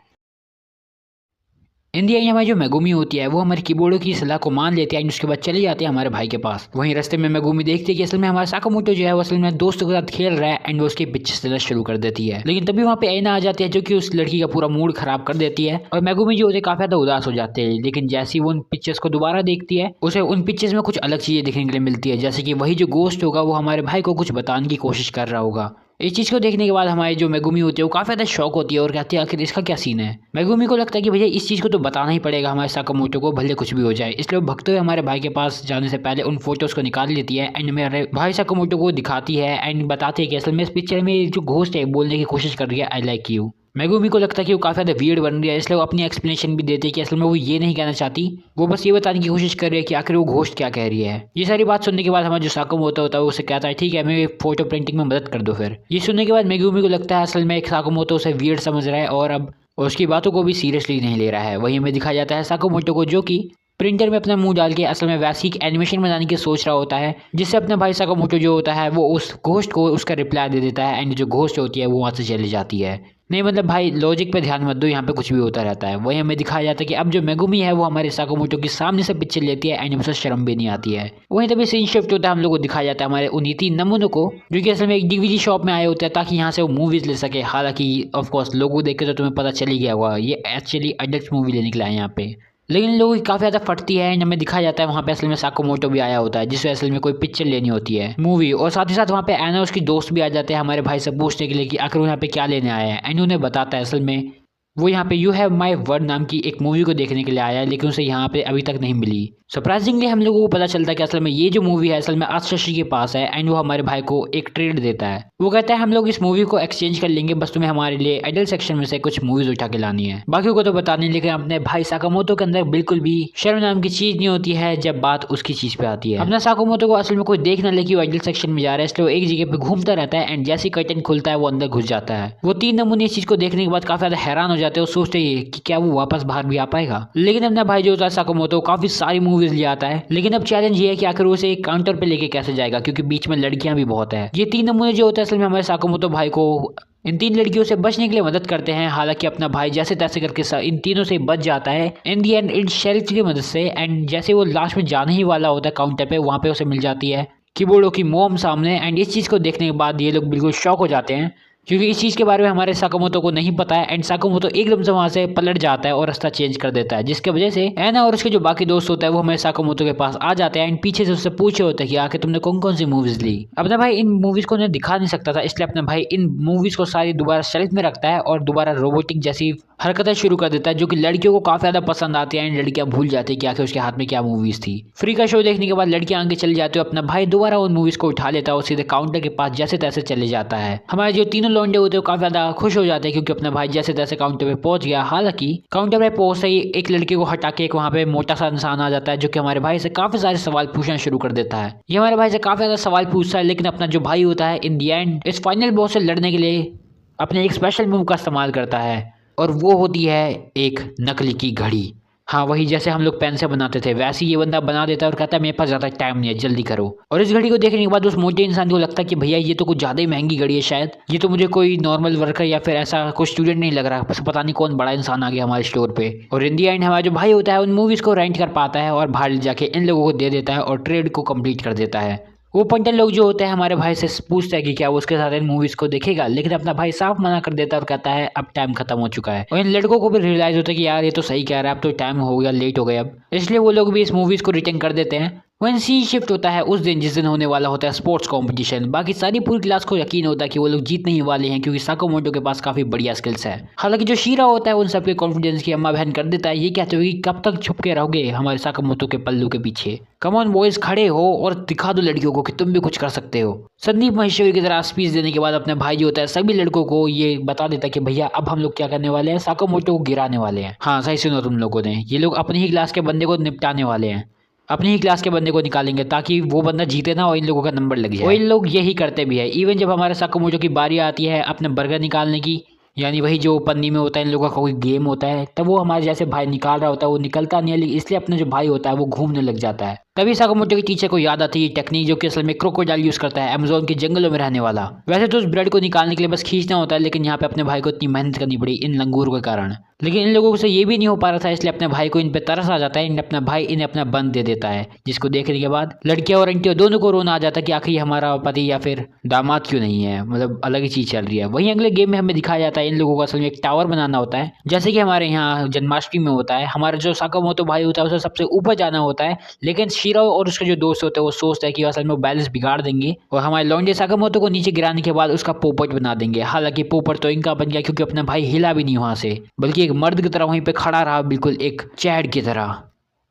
इन दी एंड हमारी जो मेगुमी होती है वो हमारे कीबोर्डो की सलाह को मान लेती है एंड उसके बाद चले जाते हैं हमारे भाई के पास। वहीं रास्ते में मेगुमी देखती है कि असल में हमारा साकामोटो जो है वो असल में दोस्तों के साथ खेल रहा है एंड वो उसके पिक्चर्स लेना शुरू कर देती है। लेकिन तभी वहाँ पे ऐना आ जाती है जो कि उस लड़की का पूरा मूड खराब कर देती है और मेगुमी जो होते हैं काफी ज्यादा उदास हो जाते हैं। लेकिन जैसे ही वो उन पिक्चर्स को दोबारा देखती है उसे उन पिक्चर्स में कुछ अलग चीजें देखने के लिए मिलती है, जैसे कि वही जो गोस्ट होगा वो हमारे भाई को कुछ बताने की कोशिश कर रहा होगा। इस चीज को देखने के बाद हमारी जो मेगुमी होती है वो काफी ज्यादा शॉक होती है और कहती है आखिर इसका क्या सीन है। मेगुमी को लगता है कि भैया इस चीज को तो बताना ही पड़ेगा हमारे साकामोटो को, भले कुछ भी हो जाए। इसलिए वो भगते हुए हमारे भाई के पास जाने से पहले उन फोटोज को निकाल लेती है एंड मेरे भाई साकामोटो को दिखाती है एंड बताती है कि असल में इस पिक्चर में जो घोस्ट है बोलने की कोशिश कर रही है आई लाइक यू। मेगुमी को लगता है कि वो काफ़ी ज़्यादा वियर्ड बन रही है, इसलिए वो अपनी एक्सप्लेनेशन भी देती है कि असल में वो ये नहीं कहना चाहती, वो बस ये बताने की कोशिश कर रही है कि आखिर वो घोस्ट क्या कह रही है। ये सारी बात सुनने के बाद हमारा जो साकामोटो होता है वो उसे कहता है ठीक है मैं फोटो प्रिंटिंग में मदद कर दो। फिर ये सुनने के बाद मेगुमी को लगता है असल में साकामोटो उसे वियर्ड समझ रहा है और अब उसकी बातों को भी सीरियसली नहीं ले रहा है। वहीं हमें दिखाया जाता है साकामोटो को जो कि प्रिंटर में अपना मुंह डाल के असल में वैसी एनिमेशन बनाने की सोच रहा होता है, जिससे अपना भाई साकामोटो जो होता है वो उस घोस्ट को उसका रिप्लाई दे देता है एंड जो घोस्ट होती है वो वहाँ से चली जाती है। नहीं मतलब भाई लॉजिक पे ध्यान मत दो, यहाँ पे कुछ भी होता रहता है। वही हमें दिखाया जाता है कि अब जो मेगुमी है वो हमारे साकामोटो के सामने से पिक्चर लेती है एंड उसे शर्म भी नहीं आती है। वहीं तभी सीन शिफ्ट होता है, हम लोग को दिखाया जाता है हमारे उन्हीं 3 नमूनों को जो कि असल में एक डीवीडी शॉप में आए होते हैं ताकि यहाँ से वो मूवीज ले सके। हालांकि ऑफकोर्स लोगों देख के तो तुम्हें पता चल ही गया होगा ये एक्चुअली अडल्ट मूवी लेने के लिए आए यहाँ पे, लेकिन लोगों की काफ़ी ज़्यादा फटती है एंड हमें दिखाया जाता है वहाँ पे असल में साकामोटो भी आया होता है जिससे असल में कोई पिक्चर लेनी होती है मूवी, और साथ ही साथ वहाँ पे ऐना उसकी दोस्त भी आ जाते हैं हमारे भाई से पूछने के लिए कि आखिर वो यहाँ पे क्या लेने आया है। एंड उन्हें बताता है असल में वो यहाँ पे यू हैव माई वर्ड नाम की एक मूवी को देखने के लिए आया है, लेकिन उसे यहाँ पे अभी तक नहीं मिली। सरप्राइजिंगली हम लोगों को पता चलता है कि असल में ये जो मूवी है असल में आशुतोष के पास है एंड वो हमारे भाई को एक ट्रेड देता है। वो कहता है हम लोग इस मूवी को एक्सचेंज कर लेंगे, बस तुम्हें हमारे लिए एडल्ट सेक्शन में से कुछ मूवीज उठा के लानी है, बाकी को तो बता नहीं। लेकिन अपने भाई साकामोटो के अंदर बिल्कुल भी शर्म नाम की चीज नहीं होती है जब बात उसकी चीज पे आती है। अपना साकामोटो को असल में कोई देख ना ले कि वो एडल्ट सेक्शन में जा रहा है, इसलिए वो एक जगह पे घूमता रहता है एंड जैसे कर्टन खुलता है वो अंदर घुस जाता है। वो 3 नमूने इस चीज को देखने के बाद काफी ज्यादा हैरान हो जाते हैं और सोचते हैं कि क्या वो वापस बाहर भी आ पाएगा। लेकिन अपना भाई जो होता है साकामोटो काफी सारी मूवीज ले आता है, लेकिन अब चैलेंज ये है कि आखिर उसे एक काउंटर पे लेके कैसे जाएगा क्योंकि बीच में लड़कियां भी बहुत है। ये 3 नमूने जो होते हैं असल में हमारे साकामोटो भाई को इन 3 लड़कियों से बचने के लिए मदद करते हैं। हालांकि अपना भाई जैसे तैसे करके इन तीनों से बच जाता है इन दी एंड इन शेल्फ की मदद से। एंड जैसे वो लास्ट में जाने ही वाला होता है काउंटर पे, वहाँ पे उसे मिल जाती है कीबोर्डो की मोम सामने। एंड इस चीज़ को देखने के बाद ये लोग बिल्कुल शॉक हो जाते हैं क्योंकि इस चीज़ के बारे में हमारे साकामोटो को नहीं पता है। एंड साकामोटो एकदम से वहाँ से पलट जाता है और रास्ता चेंज कर देता है, जिसकी वजह से ऐना और उसके जो बाकी दोस्त होता है वो हमारे साकामोटो के पास आ जाते हैं एंड पीछे से उससे पूछे होते हैं कि आखिर तुमने कौन कौन सी मूवीज ली। अपना भाई इन मूवीज को उन्हें दिखा नहीं सकता था, इसलिए अपना भाई इन मूवीज को सारी दोबारा शेल्फ में रखता है और दोबारा रोबोटिक जैसी हरकतें शुरू कर देता है जो कि लड़कियों को काफी ज्यादा पसंद आती है एंड लड़कियां भूल जाती है कि आखिर उसके हाथ में क्या मूवीज थी। फ्री का शो देखने के बाद लड़कियां आगे चली जाती है, अपना भाई दोबारा उन मूवीज को उठा लेता है और सीधे काउंटर के पास जैसे तैसे चले जाता है। हमारे जो तीनों लौंडे होते हैं काफी ज्यादा खुश हो जाते हैं क्योंकि अपना भाई जैसे तैसे काउंटर पे पहुंच गया। हालांकि काउंटर पे पहुंचते ही एक लड़के को हटा के एक वहां पे मोटा सा इंसान आ जाता है जो कि हमारे भाई से काफी सारे सवाल पूछना शुरू कर देता है। ये हमारे भाई से काफी ज्यादा सवाल पूछता है, लेकिन अपना जो भाई होता है इन दी एंड इस फाइनल बॉस से लड़ने के लिए अपने एक स्पेशल मूव का इस्तेमाल करता है और वो होती है एक नकली की घड़ी। हाँ, वही जैसे हम लोग पेन से बनाते थे वैसे ये बंदा बना देता है और कहता है मेरे पास ज़्यादा टाइम नहीं है, जल्दी करो। और इस घड़ी को देखने के बाद उस मोटे इंसान को लगता है कि भैया ये तो कुछ ज़्यादा ही महंगी घड़ी है, शायद ये तो मुझे कोई नॉर्मल वर्कर या फिर ऐसा कोई स्टूडेंट नहीं लग रहा, बस पता नहीं कौन बड़ा इंसान आ गया हमारे स्टोर पे। और इन दी एंड हमारा जो भाई होता है उन मूवीज़ को रेंट कर पाता है और बाहर जाके इन लोगों को दे देता है और ट्रेड को कंप्लीट कर देता है। वो पंडित लोग जो होते हैं हमारे भाई से पूछते हैं कि क्या वो उसके साथ इन मूवीज को देखेगा, लेकिन अपना भाई साफ मना कर देता है और कहता है अब टाइम खत्म हो चुका है। और इन लड़कों को भी रियलाइज होता है कि यार ये तो सही कह रहा है, अब तो टाइम हो गया, लेट हो गया अब, इसलिए वो लोग भी इस मूवीज को रिटर्न कर देते हैं। वन सी शिफ्ट होता है उस दिन जिस दिन होने वाला होता है स्पोर्ट्स कंपटीशन। बाकी सारी पूरी क्लास को यकीन होता है कि वो लोग जीतने ही वाले हैं क्योंकि साकामोटो के पास काफी बढ़िया स्किल्स है। हालांकि जो शीरा होता है उन सबके कॉन्फिडेंस की अम्मा बहन कर देता है, ये कहते हुए कि कब तक छुप के रहोगे हमारे साकामोटो के पल्लू के पीछे, कम ऑन बॉयज खड़े हो और दिखा दो लड़कियों को कि तुम भी कुछ कर सकते हो। संदीप महेश्वरी की तरह स्पीच देने के बाद अपने भाई जो होता है सभी लड़कों को ये बता देता है कि भैया अब हम लोग क्या करने वाले हैं, साकामोटो को गिराने वाले हैं। हाँ सही सुनो तुम लोगों ने, ये लोग अपनी ही क्लास के बंदे को निपटाने वाले हैं, अपनी ही क्लास के बंदे को निकालेंगे ताकि वो बंदा जीते ना और इन लोगों का नंबर लग जाए। और इन लोग यही करते भी है। इवन जब हमारे साकामोटो की बारी आती है अपने बर्गर निकालने की, यानी वही जो पन्नी में होता है इन लोगों का कोई गेम होता है, तब वो हमारे जैसे भाई निकाल रहा होता है, वो निकलता नहीं है, इसलिए अपना जो भाई होता है वो घूमने लग जाता है। तभी साकामोटो के टीचर को याद आती है टेक्निक जो कि असल में क्रोकोडाइल यूज करता है, अमेज़न के जंगलों में रहने वाला। वैसे तो उस ब्रेड को निकालने के लिए बस खींचना होता है, लेकिन यहाँ पे अपने भाई को इतनी मेहनत करनी पड़ी इन लंगूरों के कारण। लेकिन इन लोगों से ये भी नहीं हो पा रहा था, इसलिए अपने भाई को इन पे तरस आ जाता है, अपना भाई इन्हें अपना बंद दे देता है, जिसको देखने के बाद लड़कियां और आंटियों दोनों को रोना आ जाता है कि आखिर हमारा पति या फिर दामाद क्यों नहीं है, मतलब अलग ही चीज चल रही है। वहीं अगले गेम में हमें दिखाया जाता है इन लोगों को असल में एक टावर बनाना होता है, जैसे कि हमारे यहाँ जन्माष्टमी में होता है। हमारा जो साकामोटो भाई होता है उसे सबसे ऊपर जाना होता है, लेकिन शीरो और उसके जो दोस्त होते हैं वो सोचते हैं कि असल में वो बैलेंस बिगाड़ देंगे और हमारे लौंडे साकामोटो को नीचे गिराने के बाद उसका पोपट बना देंगे। हालांकि पोपट तो इनका बन गया क्योंकि अपना भाई हिला भी नहीं वहां से, बल्कि एक मर्द की तरह वहीं पे खड़ा रहा, बिल्कुल एक चैड की तरह।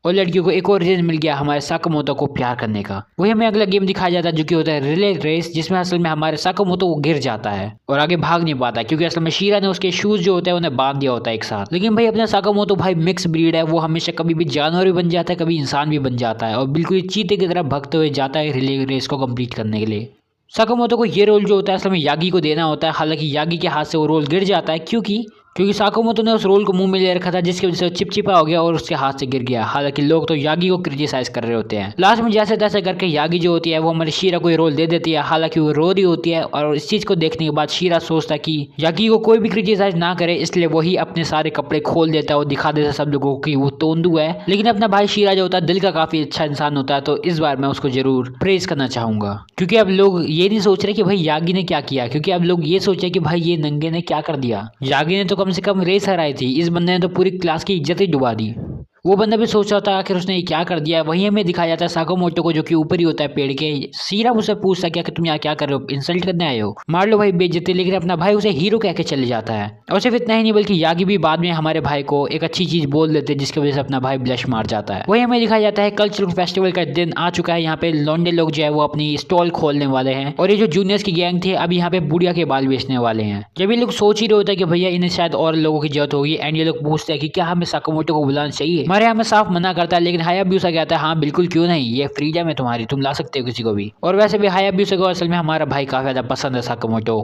और लड़कियों को एक और रीजन मिल गया हमारे साकामोटो को प्यार करने का। वही हमें अगला गेम दिखाया जाता है जो कि होता है रिले रेस, जिसमें असल में हमारे साकामोटो वो गिर जाता है और आगे भाग नहीं पाता क्योंकि असल में शीरा ने उसके शूज जो होते हैं उन्हें बांध दिया होता है एक साथ। लेकिन भाई अपना साकामोटो भाई मिक्स ब्रीड है, वो हमेशा कभी भी जानवर भी बन जाता है, कभी इंसान भी बन जाता है और बिल्कुल चीते की तरह भागते हुए जाता है रिले रेस को कंप्लीट करने के लिए। साकामोटो को ये रोल जो होता है असल में यागी को देना होता है। हालांकि यागी के हाथ से वो रोल गिर जाता है क्योंकि साकामोटो ने उस रोल को मुंह में ले रखा था, जिसकी वजह से चिपचिपा हो गया और उसके हाथ से गिर गया। हालांकि लोग तो यागी को क्रिटिसाइज कर रहे होते हैं। लास्ट में जैसे तैसे करके यागी जो होती है वो हमारी शीरा को ये रोल दे देती है। हालांकि वो रो रही होती है और इस चीज को देखने के बाद शीरा सोचता है कि यागी को कोई भी क्रिटिसाइज ना करे, इसलिए वही अपने सारे कपड़े खोल देता है और दिखा देता है सब लोगों को कि वो तोंदू है। लेकिन अपना भाई शीरा जो होता है दिल का काफी अच्छा इंसान होता है, तो इस बार मैं उसको जरूर प्रेज करना चाहूंगा क्योंकि अब लोग ये नहीं सोच रहे कि भाई यागी ने क्या किया, क्योंकि अब लोग ये सोच रहे कि भाई ये नंगे ने क्या कर दिया। यागी ने तो कम से कम रेस आई थी, इस बंदे ने तो पूरी क्लास की इज्जत ही डुबा दी। वो बंदा भी सोच रहा था आखिर उसने ये क्या कर दिया है। वहीं हमें दिखाया जाता है साकामोटो को जो कि ऊपर ही होता है पेड़ के। शीरा मुझसे पूछता है कि तुम यहाँ क्या कर रहे हो, इंसल्ट करने आए हो, मार लो भाई बेइज्जती। लेकिन अपना भाई उसे हीरो कह के चले जाता है। और सिर्फ इतना ही नहीं बल्कि यागी भी बाद में हमारे भाई को एक अच्छी चीज बोल देते हैं जिसकी वजह से अपना भाई ब्लश मार जाता है। वही हमें दिखाया जाता है कल्चरल फेस्टिवल का दिन आ चुका है। यहाँ पे लौंडे लोग जो है वो अपनी स्टॉल खोलने वाले हैं और ये जो जूनियर्स की गैंग थी अब यहाँ पे बुढ़िया के बाल बेचने वाले हैं। जब ये लोग सोच ही रहे होते हैं कि भैया इन्हें शायद और लोगों की जरूरत होगी, एंड ये लोग पूछते हैं कि क्या हमें साकामोटो को बुलाना चाहिए। हमारे यहाँ में साफ मना करता है, लेकिन हायाब्यूसा कहता है हाँ बिल्कुल क्यों नहीं, ये फ्रीडम है तुम्हारी, तुम ला सकते हो किसी को भी। और वैसे भी हायाब्यूसा को असल में हमारा भाई काफी ज्यादा पसंद है साकामोटो।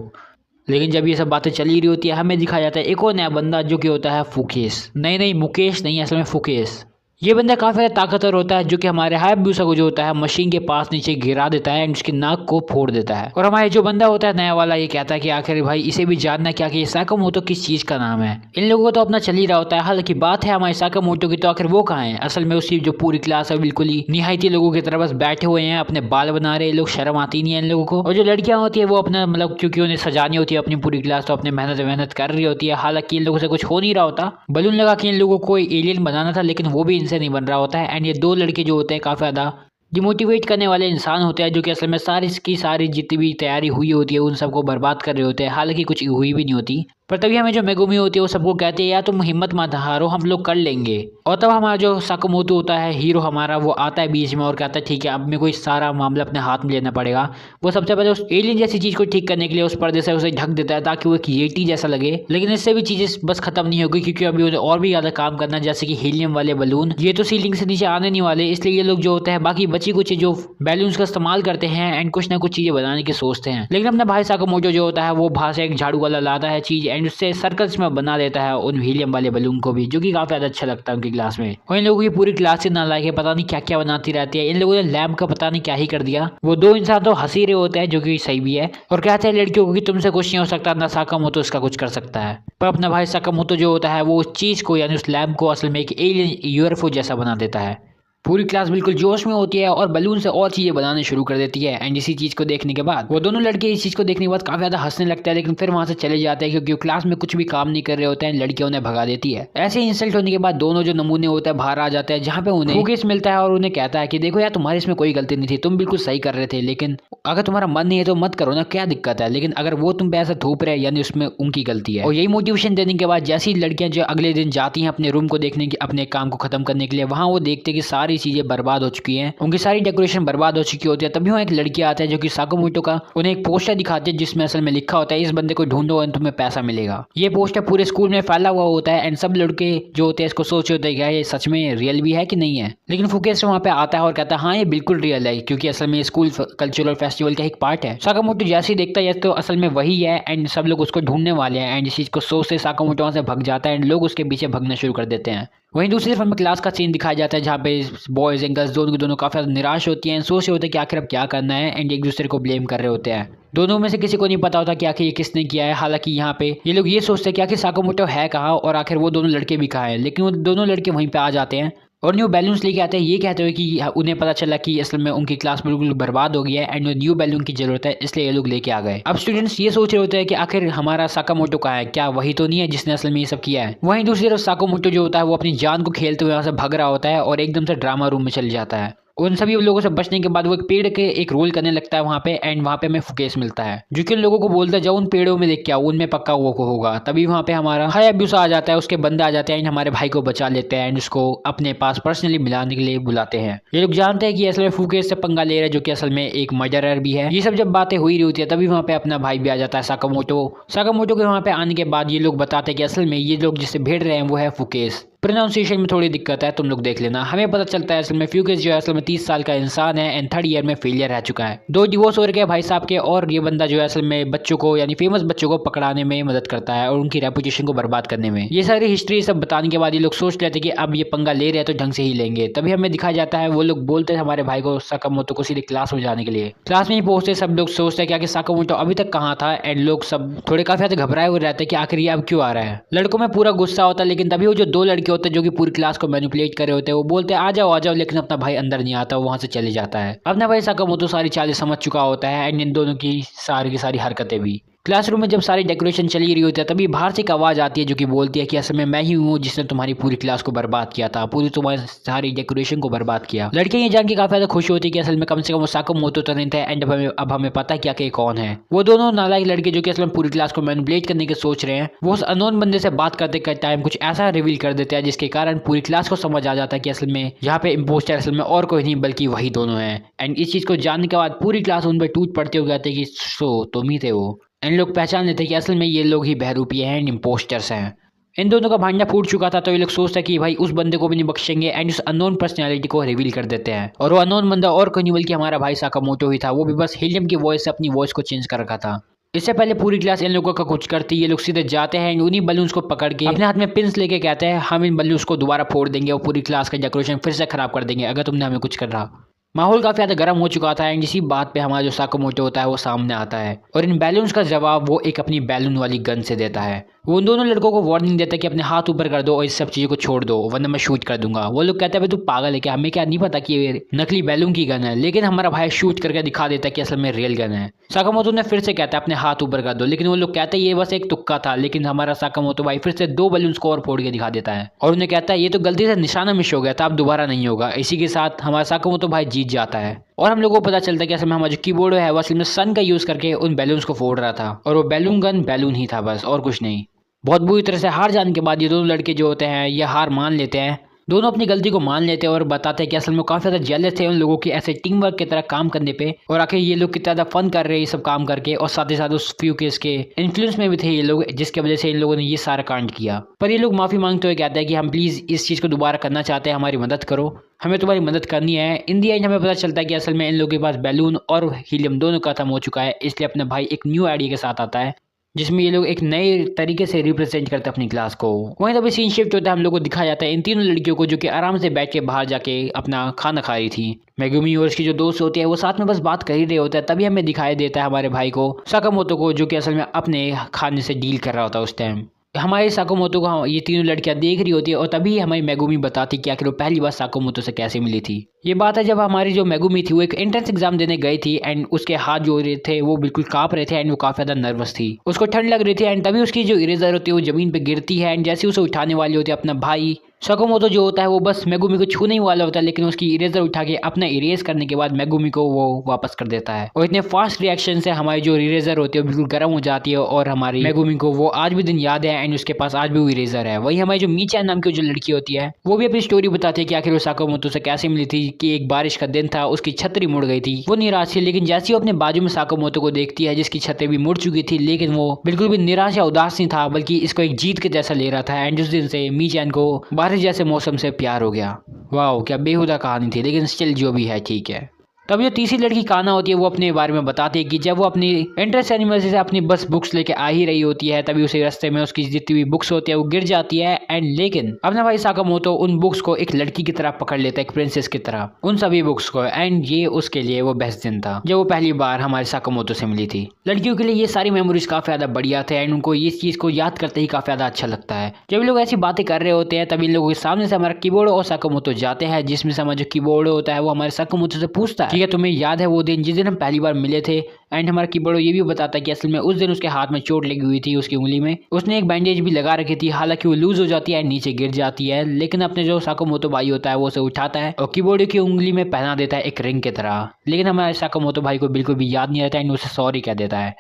लेकिन जब ये सब बातें चली रही होती है हमें दिखाया जाता है एक और नया बंदा जो कि होता है फुकेश। नहीं मुकेश नहीं, असल में फुकेश। ये बंदा काफी ताकतवर होता है जो कि हमारे हायाब्यूसा को जो होता है मशीन के पास नीचे गिरा देता है एंड उसकी नाक को फोड़ देता है। और हमारे जो बंदा होता है नया वाला ये कहता है कि आखिर भाई इसे भी जानना क्या कि साकामोटो किस चीज का नाम है। इन लोगों को तो अपना चल ही रहा होता है। हालांकि बात है हमारे साकामोटो की, तो आखिर वो कहाँ है। असल में उसकी जो पूरी क्लास है बिल्कुल ही निहायती लोगों की तरह बस बैठे हुए हैं, अपने बाल बना रहे लोग, शर्म आती नहीं है इन लोगों को। और जो लड़कियां होती है वो अपना मतलब क्योंकि उन्हें सजानी होती है अपनी पूरी क्लास, तो अपने मेहनत कर रही होती है। हालांकि इन लोगों से कुछ हो नहीं रहा होता, बलून लगा के इन लोगों को एलियन बनाना था लेकिन वो भी इनसे नहीं बन रहा होता है। एंड ये दो लड़के जो होते हैं काफ़ी ज़्यादा डिमोटिवेट करने वाले इंसान होते हैं जो कि असल में सारी जितनी भी तैयारी हुई होती है उन सबको बर्बाद कर रहे होते हैं। हालांकि कुछ हुई भी नहीं होती। पर तभी हमें जो मेगुमी होती है वो सबको कहती है यार तुम हिम्मत मत हारो, हम लोग कर लेंगे। और तब हमारा जो साकामोटो होता है हीरो हमारा, वो आता है बीच में और कहता है ठीक है अब मेरे को इस सारा मामला अपने हाथ में लेना पड़ेगा। वो सबसे पहले उस एलियन जैसी चीज को ठीक करने के लिए उस पर्दे से उसे ढक देता है ताकि वो एक येटी जैसा लगे। लेकिन इससे भी चीजें बस खत्म नहीं होगी क्योंकि अभी उन्हें और भी ज्यादा काम करना है, जैसे कि हीलियम वाले बलून। ये तो सीलिंग से नीचे आने नहीं वाले, इसलिए ये लोग जो होते हैं बाकी बची कुछ जो बैलून्स का इस्तेमाल करते हैं एंड कुछ ना कुछ चीजें बनाने की सोचते हैं। लेकिन अपना भाई साकामोटो जो होता है वो बाहर से एक झाड़ू वाला लाता है चीज एंड उससे सर्कल्स में बना देता है उन हीलियम वाले बलून को भी, जो कि काफी ज्यादा अच्छा लगता है उनकी क्लास में। और इन लोगों की पूरी क्लास से नालायक है, पता नहीं क्या क्या बनाती रहती है। इन लोगों ने लैम्प का पता नहीं क्या ही कर दिया। वो दो इंसान तो हंसी रहे होते हैं जो कि सही भी है और कहते हैं लड़कियों को कि तुमसे कुछ नहीं हो सकता, ना साकामोटो इसका कुछ कर सकता है। पर अपना भाई साकामोटो जो होता है वो उस चीज को यानी उस लैम्प को असल में एक एलियन यूएफओ जैसा बना देता है। पूरी क्लास बिल्कुल जोश में होती है और बलून से और चीजें बनाने शुरू कर देती है। एंड इसी चीज को देखने के बाद वो दोनों लड़के इस चीज को देखने के बाद काफी ज्यादा हंसने लगता है, लेकिन फिर वहां से चले जाते हैं क्योंकि वो क्लास में कुछ भी काम नहीं कर रहे होते हैं। लड़कियां उन्हें भगा देती है। ऐसे इंसल्ट होने के बाद दोनों जो नमूने होते हैं बाहर आ जाते हैं, जहाँ पे उन्हें फुकेस मिलता है और उन्हें कहता है कि देखो यार तुम्हारी इसमें कोई गलती नहीं थी, तुम बिल्कुल सही कर रहे थे, लेकिन अगर तुम्हारा मन नहीं है तो मत करो ना, क्या दिक्कत है। लेकिन अगर वो तुम पे ऐसा थोप रहे यानी उसमें उनकी गलती है। और यही मोटिवेशन देने के बाद जैसी लड़कियां जो अगले दिन जाती हैं अपने रूम को देखने की, अपने काम को खत्म करने के लिए, वहां वो देखते कि सारी चीजें बर्बाद हो चुकी हैं, उनकी सारी डेकोरेशन बर्बाद हो चुकी होती है। तभी वहाँ एक लड़की आता है जो कि साकामोटो का उन्हें एक पोस्टर दिखाती है जिसमें असल में लिखा होता है इस बंदे को ढूंढो और तुम्हें पैसा मिलेगा। ये पोस्टर पूरे स्कूल में फैला हुआ होता है एंड सब लड़के जो होते हैं इसको सोच होते हैं ये सच में रियल भी है कि नहीं है। लेकिन फुकेस वहाँ पे आता है और कहता है हाँ ये बिल्कुल रियल है क्योंकि असल में स्कूल कल्चरल फेस्टिवल का एक पार्ट है। साकामोटो जैसे ही देखता है तो असल में वही है एंड सब लोग उसको ढूंढने वाले हैं एंड इस चीज को सोचते साकामोटो वहाँ से भग जाता है एंड लोग उसके पीछे भगना शुरू कर देते हैं। वहीं दूसरी तरफ हमें क्लास का सीन दिखाया जाता है जहाँ पे बॉयज एंड गर्ल्स दोनों की दोनों काफी निराश होती हैं, सोच रहे होते हैं कि आखिर अब क्या करना है एंड एक दूसरे को ब्लेम कर रहे होते हैं। दोनों में से किसी को नहीं पता होता कि आखिर ये किसने किया है। हालांकि यहाँ पे ये लोग ये सोचते हैं कि आखिर साकामोटो है कहाँ और आखिर वो दोनों लड़के भी कहाँ हैं। लेकिन वो दोनों लड़के वहीं पे आ जाते हैं और न्यू बैलून्स लेके आते हैं। ये कहते हुए कि उन्हें पता चला कि असल में उनकी क्लास बिल्कुल बर्बाद हो गई है एंड न्यू बैलून की जरूरत है, इसलिए ये लोग लेके आ गए। अब स्टूडेंट्स ये सोच रहे होते हैं कि आखिर हमारा साकामोटो कहाँ है, क्या वही तो नहीं है जिसने असल में ये सब किया है। वहीं दूसरी तरफ साकामोटो जो होता है वो अपनी जान को खेलते हुए यहाँ से भाग रहा होता है और एकदम से ड्रामा रूम में चल जाता है। उन सभी लोगों से बचने के बाद वो एक पेड़ के एक रोल करने लगता है वहाँ पे एंड वहाँ पे हमें फुकेस मिलता है जो कि उन लोगों को बोलता है जाओ उन पेड़ों में देख के आओ, उनमें पक्का वो को होगा। तभी वहाँ पे हमारा हायाबुसा आ जाता है, उसके बंदे आ जाते हैं एंड हमारे भाई को बचा लेते हैं एंड उसको अपने पास पर्सनली मिलाने के लिए बुलाते हैं। ये लोग जानते हैं कि असल में फुकेस से पंगा ले रहा है जो कि असल में एक मर्डरर भी है। ये सब जब बातें हुई रही होती है तभी वहाँ पे अपना भाई भी आ जाता है साकामोटो के वहाँ पे आने के बाद ये लोग बताते हैं कि असल में ये लोग जिससे भिड़ रहे हैं वो है फुकेस। प्रोनाउंसिएशन में थोड़ी दिक्कत है, तुम लोग देख लेना। हमें पता चलता है असल में फ्यूकेस जो है असल में 30 साल का इंसान है एंड 3rd ईयर में फेलियर रह चुका है। 2 डिवोर्स हो रखे हैं भाई साहब के और ये बंदा जो है असल में बच्चों को यानी फेमस बच्चों को पकड़ाने में मदद करता है और उनकी रेपुटेशन को बर्बाद करने में। ये सारी हिस्ट्री सब बताने के बाद ये लोग सोच लेते कि अब ये पंगा ले रहे हैं तो ढंग से ही लेंगे। तभी हमें दिखाया जाता है वो लोग बोलते हैं हमारे भाई को साकामोटो को सीधे क्लास में जाने के लिए। क्लास में ही पहुंचते सब लोग सोचते हैं कि आखिर साकामोटो अभी तक कहाँ था एंड लोग सब थोड़े काफी ज्यादा घबराए हुए रहते हैं कि आखिर ये अब क्यों आ रहा है। लड़कों में पूरा गुस्सा होता है, लेकिन तभी वो जो 2 लड़के होते हैं जो कि पूरी क्लास को मैनिपुलेट कर रहे होते हैं वो बोलते हैं आ जाओ, लेकिन अपना भाई अंदर नहीं आता, वहां से चले जाता है। अपना भाई साकामोटो सारी चालें समझ चुका होता है एंड इन दोनों की सारी हरकतें भी। क्लासरूम में जब सारी डेकोरेशन चली रही होती है तभी बाहर से एक आवाज़ आती है जो कि बोलती है कि असल में मैं ही हूँ जिसने तुम्हारी पूरी क्लास को बर्बाद किया था, पूरी तुम्हारी सारी डेकोरेशन को बर्बाद किया। लड़के ये जान के काफी ज्यादा खुश होती है कि असल में कम से कम वो साकामोटो तो नहीं थे एंड अब हमें पता क्या कि कौन है। वो दोनों नालायक लड़के जो कि असल में पूरी क्लास को मैनिपुलेट करने के सोच रहे हैं वो उस अननोन बंदे से बात करते टाइम कुछ ऐसा रिवील कर देते हैं जिसके कारण पूरी क्लास को समझ आ जाता है कि असल में यहाँ पे इम्पोस्टर असल में और कोई नहीं बल्कि वही दोनों हैं। एंड इस चीज को जानने के बाद पूरी क्लास उन पर टूट पड़ते हुए कहते हैं कि सो तुम ही थे वो। इन लोग पहचान लेते हैं कि असल में ये लोग ही बहरूपी हैं एंड इम्पोस्टर्स हैं। इन दोनों का भांडा फूट चुका था तो ये लोग सोचते हैं कि भाई उस बंदे को भी नहीं बख्शेंगे एंड उस अननोन पर्सनैलिटी को रिवील कर देते हैं। और वो अननोन बंदा और कोई नहीं बल्कि हमारा भाई साकामोटो ही था, वो भी बस हीलियम की वॉइस से अपनी वॉइस को चेंज कर रखा था। इससे पहले पूरी क्लास इन लोगों का कुछ करती, ये लोग सीधे जाते हैं उन्हीं बलून्स को पकड़ के अपने हाथ में पिंस लेके कहते हैं हम इन बलून्स को दोबारा फोड़ देंगे और पूरी क्लास का डेकोरेशन फिर से खराब कर देंगे अगर तुमने हमें कुछ कर रहा। माहौल काफी ज्यादा गर्म हो चुका था एंड इसी बात पे हमारा जो साकामोटो होता है वो सामने आता है और इन बैलून्स का जवाब वो एक अपनी बैलून वाली गन से देता है। वो उन दोनों लड़कों को वार्निंग देता है कि अपने हाथ ऊपर कर दो और इस सब चीज़ों को छोड़ दो वरना मैं शूट कर दूंगा। वो लोग कहते हैं भाई तू पागल है क्या, हमें क्या नहीं पता कि ये नकली बैलून की गन है। लेकिन हमारा भाई शूट करके दिखा देता है कि असल में रियल गन है। साकामोटो ने फिर से कहता है अपने हाथ ऊपर कर दो, लेकिन वो लोग कहते हैं ये बस एक तुक्का था। लेकिन हमारा साकामोटो भाई फिर से 2 बलून्स को और फोड़ के दिखा देता है और उन्हें कहता है ये तो गलती से निशाना मिस हो गया था, अब दोबारा नहीं होगा। इसी के साथ हमारा साकामोटो भाई जीत जाता है और हम लोगों को पता चलता है कि असल में हमारा जो कीबोर्ड है वो असल में सन का यूज करके उन बैलून्स को फोड़ रहा था और वो बैलून गन बैलून ही था बस और कुछ नहीं। बहुत बुरी तरह से हार जाने के बाद ये दोनों लड़के जो होते हैं ये हार मान लेते हैं। दोनों अपनी गलती को मान लेते हैं और बताते हैं कि असल में काफ़ी ज़्यादा जेलस थे उन लोगों की ऐसे टीम वर्क की तरह काम करने पे, और आखिर ये लोग कितना ज़्यादा फन कर रहे हैं ये सब काम करके, और साथ ही साथ उस फ्यू केस के इन्फ्लुएंस में भी थे ये लोग, जिसकी वजह से इन लोगों ने ये सारा कांड किया। पर ये लोग माफ़ी मांगते हुए कहते हैं कि हम प्लीज़ इस चीज़ को दोबारा करना चाहते हैं, हमारी मदद करो, हमें तुम्हारी मदद करनी है। इन दी एंड हमें पता चलता है कि असल में इन लोगों के पास बैलून और हीलियम दोनों खत्म हो चुका है, इसलिए अपना भाई एक न्यू आइडिया के साथ आता है जिसमें ये लोग एक नए तरीके से रिप्रेजेंट करते हैं अपनी क्लास को। वहीं तभी सीन शिफ्ट होता है, हम लोग को दिखाया जाता है इन तीनों लड़कियों को जो कि आराम से बैठ के बाहर जाके अपना खाना खा रही थी। मेगुमी और उसकी जो दोस्त होती है वो साथ में बस बात कर ही रहे होते हैं, तभी हमें दिखाई देता है हमारे भाई को, साकामोतो को, जो कि असल में अपने खाने से डील कर रहा होता है उस टाइम। हमारे साकामोतो को ये तीनों लड़कियां देख रही होती है और तभी हमारी मेगुमी बताती कि आखिर वो पहली बार साकामोतो से कैसे मिली थी। ये बात है जब हमारी जो मेगुमी थी वो एक एंट्रेंस एग्जाम देने गई थी एंड उसके हाथ जो रहे थे वो बिल्कुल कांप रहे थे एंड वो काफी ज्यादा नर्वस थी, उसको ठंड लग रही थी एंड तभी उसकी जो इरेजर होती है वो जमीन पे गिरती है एंड जैसे उसे उठाने वाली होती है अपना भाई साकामोतो जो होता है वो बस मेगुमी को छूने ही वाला होता है, लेकिन उसकी इरेजर उठा के अपना इरेज करने के बाद मेगुमी को वो वापस कर देता है। और इतने फास्ट रिएक्शन से हमारी जो इरेजर होती है वो बिल्कुल गर्म हो जाती है और हमारी मेगुमी को वो आज भी दिन याद है एंड उसके पास आज भी वो इरेजर है। वही हमारी जो मीचा नाम की जो लड़की होती है वो भी अपनी स्टोरी बताती है कि आखिर वो साकामोतो से कैसे मिली थी, कि एक बारिश का दिन था, उसकी छतरी मुड़ गई थी, वो निराश थी, लेकिन जैसे वो अपने बाजू में साकामोतो को देखती है जिसकी छतरी भी मुड़ चुकी थी, लेकिन वो बिल्कुल भी निराश या उदास नहीं था बल्कि इसको एक जीत के जैसा ले रहा था एंड उस दिन से मीचैन को बारिश जैसे मौसम से प्यार हो गया। वाह क्या बेहुदा कहानी थी, लेकिन स्टिल जो भी है ठीक है। तब जो तीसरी लड़की काना होती है वो अपने बारे में बताती है कि जब वो अपनी एंट्रेंस एनिवर्सरी से अपनी बस बुक्स लेके आ ही रही होती है तभी उसे रास्ते में उसकी जितनी भी बुक्स होती है वो गिर जाती है एंड लेकिन अपना भाई साकामोतो उन बुक्स को एक लड़की की तरह पकड़ लेता है, एक प्रिंसेस की तरह, उन सभी बुक्स को, एंड ये उसके लिए वो बेस्ट दिन था जब वो पहली बार हमारे साकामोतो से मिली थी। लड़कियों के लिए ये सारी मेमोरीज काफी ज्यादा बढ़िया थे एंड उनको इस चीज को याद करते ही काफी ज्यादा अच्छा लगता है। जब लोग ऐसी बातें कर रहे होते हैं तभी इन लोगों के सामने से हमारा कीबोर्ड और साकामोतो जाते हैं, जिसमें से हमारा जो कीबोर्ड होता है वो हमारे साकामोतो से पूछता है ठीक है तुम्हें याद है वो दिन जिस दिन हम पहली बार मिले थे, एंड हमारा कीबोर्ड ये भी बताता है कि असल में उस दिन उसके हाथ में चोट लगी हुई थी, उसकी उंगली में उसने एक बैंडेज भी लगा रखी थी, हालांकि वो लूज हो जाती है नीचे गिर जाती है, लेकिन अपने जो साकामोतो भाई होता है वो उसे उठाता है और कीबोर्ड की उंगली में पहना देता है एक रिंग की तरह, लेकिन हमारे साकामोतो भाई को बिल्कुल भी याद नहीं रहता एंड उसे सॉरी कह देता है।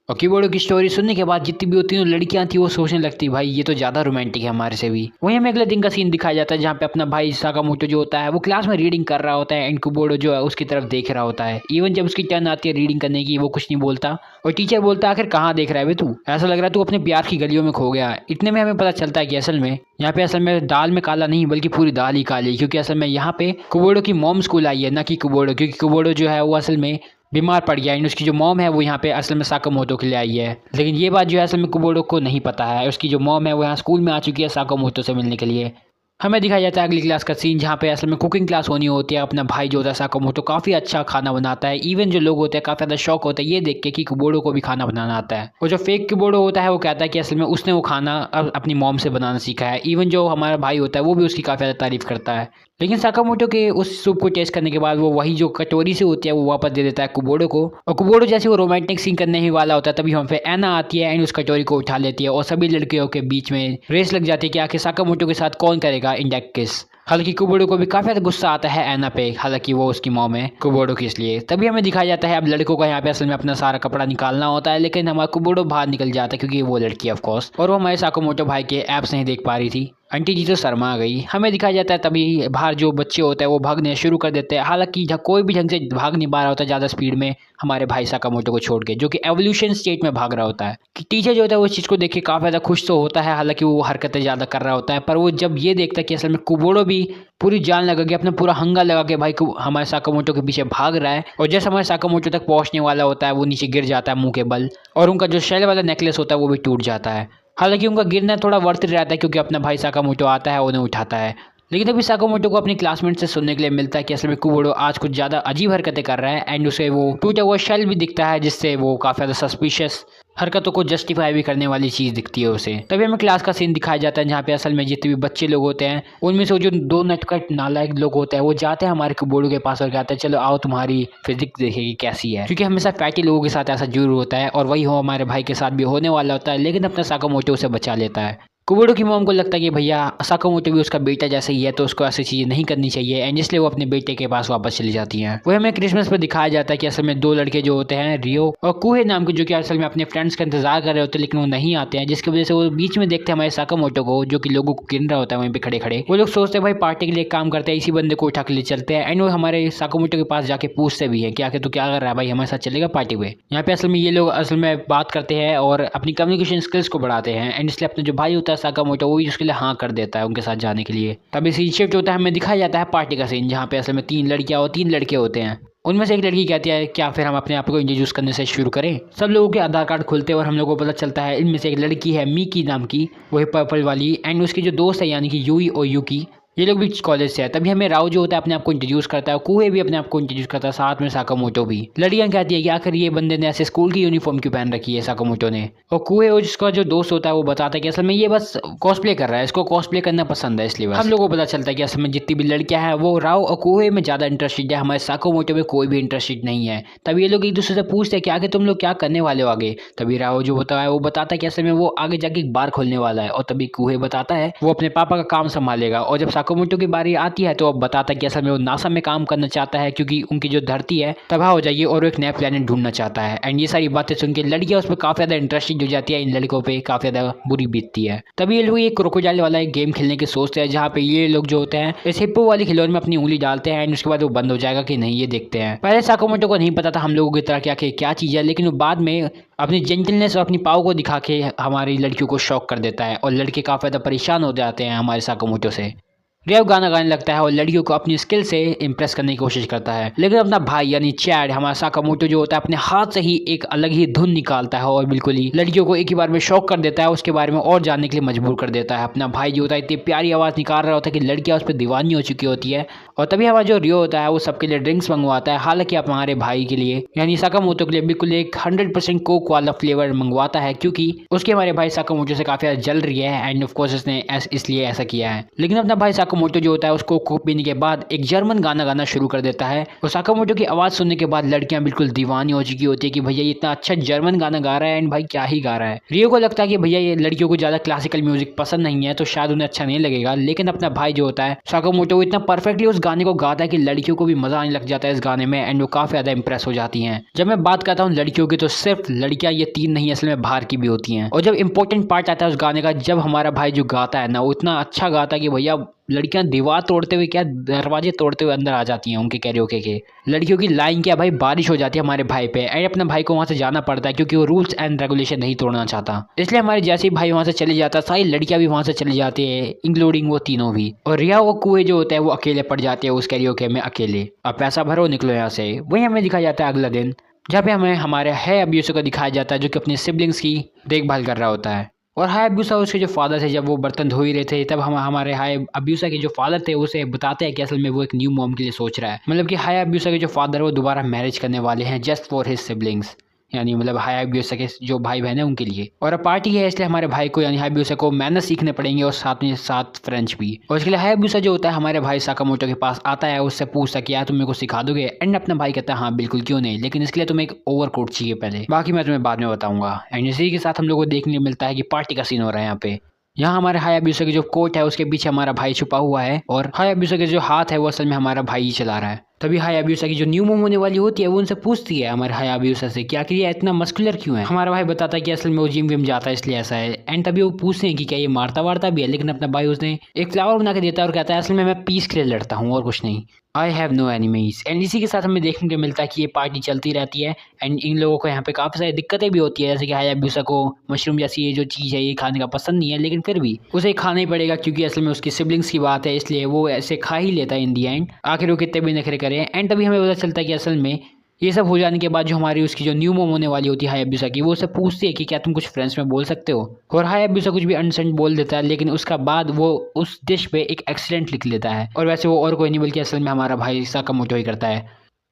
और कीबोर्ड की स्टोरी सुनने के बाद जितनी भी वो तीनों लड़कियां थी वो सोचने लगती भाई ये तो ज़्यादा रोमांटिक है हमारे से भी। वहीं हमें अगले दिन का सीन दिखाया जाता है जहाँ पे अपना भाई साकामोतो जो होता है वो क्लास में रीडिंग कर रहा होता है एंड कीबोर्ड जो है उसकी तरफ देख रहा होता है। इवन जब उसकी टर्न आती है रीडिंग करने की वो कुछ नहीं बोलता और टीचर बोलता है आखिर कहाँ देख रहा है तू, ऐसा लग रहा है तू अपने प्यार की गलियों में खो गया। इतने में हमें पता चलता है कि असल में यहाँ पे असल में दाल में काला नहीं बल्कि पूरी दाल ही काली, क्योंकि असल में यहाँ पे कीबोर्ड की मॉम स्कूल आई है ना कि कीबोर्ड, क्योंकि कीबोर्ड जो है वो असल में बीमार पड़ गया एंड उसकी जो मॉम है वो यहाँ पे असल में साकामोतो के लिए आई है, लेकिन ये बात जो है असल में कीबोर्ड को नहीं पता है। उसकी जो मॉम है वो यहाँ स्कूल में आ चुकी है साकामोतो से मिलने के लिए। हमें दिखाया जाता है अगली क्लास का सीन जहाँ पे असल में कुकिंग क्लास होनी होती है। अपना भाई जो होता है साकामोतो काफ़ी अच्छा खाना बनाता है, इवन जो लोग होते हैं काफ़ी ज़्यादा शौक होता है ये देख के कि कीबोर्ड को भी खाना बनाना आता है। और जो फेक कीबोर्ड होता है वो कहता है कि असल में उसने वो खाना अपनी मॉम से बनाना सीखा है। इवन जो हमारा भाई होता है वो भी उसकी काफ़ी ज़्यादा तारीफ करता है, लेकिन साकामोतो के उस सूप को टेस्ट करने के बाद वो वही जो कटोरी से होती है वो वापस दे देता है कीबोर्ड को। और कीबोर्ड जैसे वो रोमांटिक सीन करने ही वाला होता है तभी हम पे एना आती है एंड उस कटोरी को उठा लेती है और सभी लड़कियों के बीच में रेस लग जाती है कि आखिर साकामोतो के साथ कौन करेगा इंडेक्ट किस। हालांकि कीबोर्ड को भी काफी ज्यादा गुस्सा आता है एना पे, हालांकि वो उसकी मॉम है कीबोर्ड की, इसलिए तभी हमें दिखाया जाता है अब लड़कों का यहाँ पे असल में अपना सारा कपड़ा निकालना होता है, लेकिन हमारा कीबोर्ड बाहर निकल जाता है क्योंकि वो लड़की है ऑफ कोर्स, और वो हमारे साकामोतो भाई के एप्स नहीं देख पा रही थी। आंटी जी तो शर्मा गई। हमें दिखाया जाता है तभी बाहर जो बच्चे होते हैं वो भागने शुरू कर देते हैं, हालांकि कोई भी ढंग से भाग नहीं पा रहा होता ज़्यादा स्पीड में हमारे भाई साकामोतो को छोड़ के, जो कि एवोल्यूशन स्टेट में भाग रहा होता है। कि टीचर जो होता है वो इस चीज़ को देख के काफ़ी ज़्यादा खुश तो होता है, हालांकि वो हरकतें ज़्यादा कर रहा होता है, पर वो जब ये देखता है कि असल में कीबोर्ड भी पूरी जान लगा के अपना पूरा हंगा लगा के भाई को हमारे साकामोतो के पीछे भाग रहा है, और जैसे हमारे साकामोतो तक पहुंचने वाला होता है वो नीचे गिर जाता है मुंह के बल, और उनका जो शेल वाला नेकलेस होता है वो भी टूट जाता है। हालांकि उनका गिरना थोड़ा वर्थ रहता है क्योंकि अपना भाई साकामोतो आता है उन्हें उठाता है, लेकिन अभी साकामोतो को अपनी क्लासमेट से सुनने के लिए मिलता है कि असल में कीबोर्ड आज कुछ ज़्यादा अजीब हरकतें कर रहा है एंड उसे वो टूटा हुआ शेल भी दिखता है, जिससे वो काफ़ी ज़्यादा सस्पिशियस हरकतों को जस्टिफाई भी करने वाली चीज़ दिखती है उसे। तभी हमें क्लास का सीन दिखाया जाता है जहाँ पे असल में जितने भी बच्चे लोग होते हैं उनमें से जो दो नटखट नालायक लोग होते हैं वो जाते हैं हमारे कीबोर्ड के पास और कहते हैं चलो आओ तुम्हारी फिजिक्स देखेगी कैसी है, क्योंकि हमेशा फैटी लोगों के साथ ऐसा जरूर होता है और वही हो हमारे भाई के साथ भी होने वाला होता है, लेकिन अपना साकामोतो उसे बचा लेता है। कुबोडो की मॉम को लगता है कि भैया साकामोटो भी उसका बेटा जैसे ही है तो उसको ऐसी चीजें नहीं करनी चाहिए, एंड इसलिए वो अपने बेटे के पास वापस चली जाती हैं। वो हमें क्रिसमस पर दिखाया जाता है कि असल में दो लड़के जो होते हैं, रियो और कुहे नाम के, जो कि असल में अपने फ्रेंड्स का इंतजार कर रहे होते हैं लेकिन वो नहीं आते हैं, जिसकी वजह से वो बीच में देखते हैं हमारे साकामोटो को जो कि लोगों को गिन रहा होता है वहीं पे खड़े खड़े। वो लोग सोचते हैं भाई पार्टी के लिए काम करते हैं, इसी बंदे को उठा के लिए चलते हैं, एंड वो हमारे साकामोटो के पास जाके पूछते भी है कि आखिर तू क्या कर रहा है भाई, हमारे साथ चलेगा पार्टी पे। यहाँ पे असल में ये लोग असल में बात करते हैं और अपनी कम्युनिकेशन स्किल्स को बढ़ाते हैं, एंड इसलिए अपना जो भाई होता है साकामोटो वो भी उसके लिए हाँ कर देता है उनके साथ जाने के लिए। तभी सीन शिफ्ट होता है, हमें दिखाया जाता है पार्टी का सीन जहाँ पे असल में 3 लड़कियां और 3 लड़के होते हैं। उनमें से एक लड़की कहती है क्या फिर हम अपने आप को इंट्रोड्यूस करने से शुरू करें। सब लोगों के आधार कार्ड खुलते हैं और हम लोगों को पता चलता है इनमें से एक लड़की है मीकी नाम की, वही पर्पल वाली, एंड उसकी जो दोस्त है यानी कि यूई और यूकी, ये लोग भी कॉलेज से है। तभी हमें राव जो होता है अपने आप को इंट्रोड्यूस करता है, कुहे भी अपने आप को इंट्रोड्यूस करता है, साथ में साकामोटो भी। लड़कियां कहती है कि आखिर ये बंदे ने ऐसे स्कूल की यूनिफॉर्म क्यों पहन रखी है साकामोटो ने। और कुहे और जिसका जो दोस्त होता है वो बताता है कि असल में ये बस कॉस्प्ले कर रहा है, इसको कॉस्प्ले करना पसंद है इसलिए। हम लोगों को पता चलता है कि असल में जितनी भी लड़कियां हैं वो राव और कुहे में ज्यादा इंटरेस्टेड है, हमारे साकामोटो में कोई भी इंटरेस्टेड नहीं है। तभी ये लोग एक दूसरे से पूछते हैं कि आगे तुम लोग क्या करने वाले हो आगे। तभी राव जो होता है वो बताता है कि असल में वो आगे जाके एक बार खोलने वाला है, और तभी कुहे बताता है वो अपने पापा का काम संभालेगा। और जब साकामोटो की बारी आती है तो अब बताता है कि असल में वो नासा में काम करना चाहता है क्योंकि उनकी जो धरती है तबाह हो जाएगी और वो एक नया प्लेनेट ढूंढना चाहता है। एंड ये सारी बातें सुन के लड़कियां उस पर काफी ज्यादा इंटरेस्टेड हो जाती है, इन लड़कों पे काफी ज्यादा बुरी बीतती है। तभी ये लोग एक क्रोकोडाइल वाला एक गेम खेलने की सोचते हैं जहाँ पे ये लोग जो होते हैं इस हिप्पो वाली खिलौने में अपनी उंगली डालते हैं, एंड उसके बाद वो बंद हो जाएगा कि नहीं ये देखते हैं। पहले साकामोटो को नहीं पता था हम लोगों की तरह क्या चीज है, लेकिन वो बाद में अपनी जेंटलनेस और अपनी पावर को दिखा के हमारी लड़कियों को शॉक कर देता है और लड़के काफी ज्यादा परेशान हो जाते हैं हमारे साकामोटो से। रियो गाना गाने लगता है और लड़कियों को अपनी स्किल से इम्प्रेस करने की कोशिश करता है, लेकिन अपना भाई यानी चैड हमारा साकामोटो जो होता है अपने हाथ से ही एक अलग ही धुन निकालता है और बिल्कुल ही लड़कियों को एक ही बार में शॉक कर देता है, उसके बारे में और जानने के लिए मजबूर कर देता है। अपना भाई जो होता है इतनी प्यारी आवाज़ निकाल रहा होता है कि लड़कियां उस पर दीवानी हो चुकी होती है। और तभी हमारा जो रियो होता है वो सबके लिए ड्रिंक्स मंगवाता है, हालांकि आप हमारे भाई के लिए यानी साकामोटो के लिए बिल्कुल एक 100% कोक वाला फ्लेवर मंगवाता है क्योंकि उसके हमारे भाई साकामोटो से काफी ज्यादा जल रही है, एंड ऑफ कोर्स उसने इसलिए ऐसा किया है। लेकिन अपना भाई साकामोटो जो होता है उसको कोक पीने के बाद एक जर्मन गाना गाना शुरू कर देता है, और साकामोटो की आवाज सुनने के बाद लड़कियां बिल्कुल दीवानी हो चुकी होती है कि भैया ये इतना अच्छा जर्मन गाना गा रहा है, एंड भाई क्या ही गा रहा है। रियो को लगता है कि भैया ये लड़कियों को ज्यादा क्लासिकल म्यूजिक पसंद नहीं है तो शायद उन्हें अच्छा नहीं लगेगा, लेकिन अपना भाई जो होता है साकामोटो वो इतना परफेक्टली उस गाने को गाता है कि लड़कियों को भी मजा आने लग जाता है इस गाने में, एंड वो काफी ज्यादा इंप्रेस हो जाती हैं। जब मैं बात करता हूँ लड़कियों की तो सिर्फ लड़कियां ये 3 नहीं असल में बाहर की भी होती हैं। और जब इंपॉर्टेंट पार्ट आता है उस गाने का, जब हमारा भाई जो गाता है ना वो इतना अच्छा गाता है कि भैया लड़कियां दीवार तोड़ते हुए क्या दरवाजे तोड़ते हुए अंदर आ जाती हैं उनके कैरियोके के। लड़कियों की लाइन क्या भाई बारिश हो जाती है हमारे भाई पे, एंड अपने भाई को वहां से जाना पड़ता है क्योंकि वो रूल्स एंड रेगुलेशन नहीं तोड़ना चाहता। इसलिए हमारे जैसे ही भाई वहां से चले जाता सारी लड़कियां भी वहां से चली जाती है, इंक्लूडिंग वो तीनों भी। और रिया और कुए जो होता है वो अकेले पड़ जाते हैं उस कैरियोके में अकेले। अब पैसा भरो निकलो यहाँ से। वही हमें दिखाया जाता है अगला दिन जहाँ पे हमें हमारे हायाबुसा को दिखाया जाता है जो कि अपने सिबलिंग्स की देखभाल कर रहा होता है। और हायाबुसा उसके जो फादर थे जब वो बर्तन धो ही रहे थे तब हम हमारे हायाबुसा के जो फादर थे उसे बताते हैं कि असल में वो एक न्यू मॉम के लिए सोच रहा है, मतलब कि हायाबुसा के जो फादर वो दोबारा मैरिज करने वाले हैं जस्ट फॉर हिज सिबलिंग्स, यानी मतलब हायाबुसा के जो भाई बहन है उनके लिए। और अब पार्टी है इसलिए हमारे भाई को यानी हायाबुसा को मैनर्स सीखने पड़ेंगे और साथ में साथ फ्रेंच भी। और इसके लिए हायाबुसा जो होता है हमारे भाई साकामोटो के पास आता है, उससे पूछता कि यार तुम मेरे को सिखा दोगे, एंड अपना भाई कहता है हाँ बिल्कुल क्यों नहीं, लेकिन इसके लिए तुम्हें एक ओवरकोट चाहिए पहले, बाकी मैं तुम्हें बाद में बताऊंगा। एंड इसी के साथ हम लोग को देखने को मिलता है कि पार्टी का सीन हो रहा है यहाँ पे। यहाँ हमारे हायाबुसा के जो कोट है उसके पीछे हमारा भाई छुपा हुआ है, और हायाबुसा के जो हाथ है वो असल में हमारा भाई ही चला रहा है। तभी हायाबुसा की जो न्यू मोम होने वाली होती है वो उनसे पूछती है हमारे हायाबुसा से कि आखिर ये इतना मस्कुलर क्यों है। हमारा भाई बताता है कि असल में वो जिम विम जाता है इसलिए ऐसा है। एंड तभी वो पूछते हैं कि क्या ये मारता वारता भी है, लेकिन अपना भाई उसने एक फ्लावर बना के देता है और कहता है असल में मैं पीस के लिए लड़ता हूँ और कुछ नहीं, I have no enemies. And इसी के साथ हमें देखने को मिलता है कि ये पार्टी चलती रहती है, एंड इन लोगों को यहाँ पे काफ़ी सारी दिक्कतें भी होती है, जैसे कि हायाबुसा को मशरूम जैसी ये जो चीज़ है ये खाने का पसंद नहीं है, लेकिन फिर भी उसे खाना ही पड़ेगा क्योंकि असल में उसकी सिबलिंग्स की बात है, इसलिए वो ऐसे खा ही लेता है इन दी एंड, आखिर वो कितने भी नखरे करें। एंड तभी हमें पता चलता है कि असल में ये सब हो जाने के बाद जो हमारी उसकी जो न्यू मोम होने वाली होती है हायाबुसा की, वो उससे पूछती है कि क्या तुम कुछ फ्रेंच में बोल सकते हो, और हायाबुसा कुछ भी अनसेंट बोल देता है, लेकिन उसका बाद वो उस डिश पे एक एक्सीडेंट लिख लेता है, और वैसे वो और कोई नहीं बल्कि असल में हमारा भाई साकामोटो ही करता है।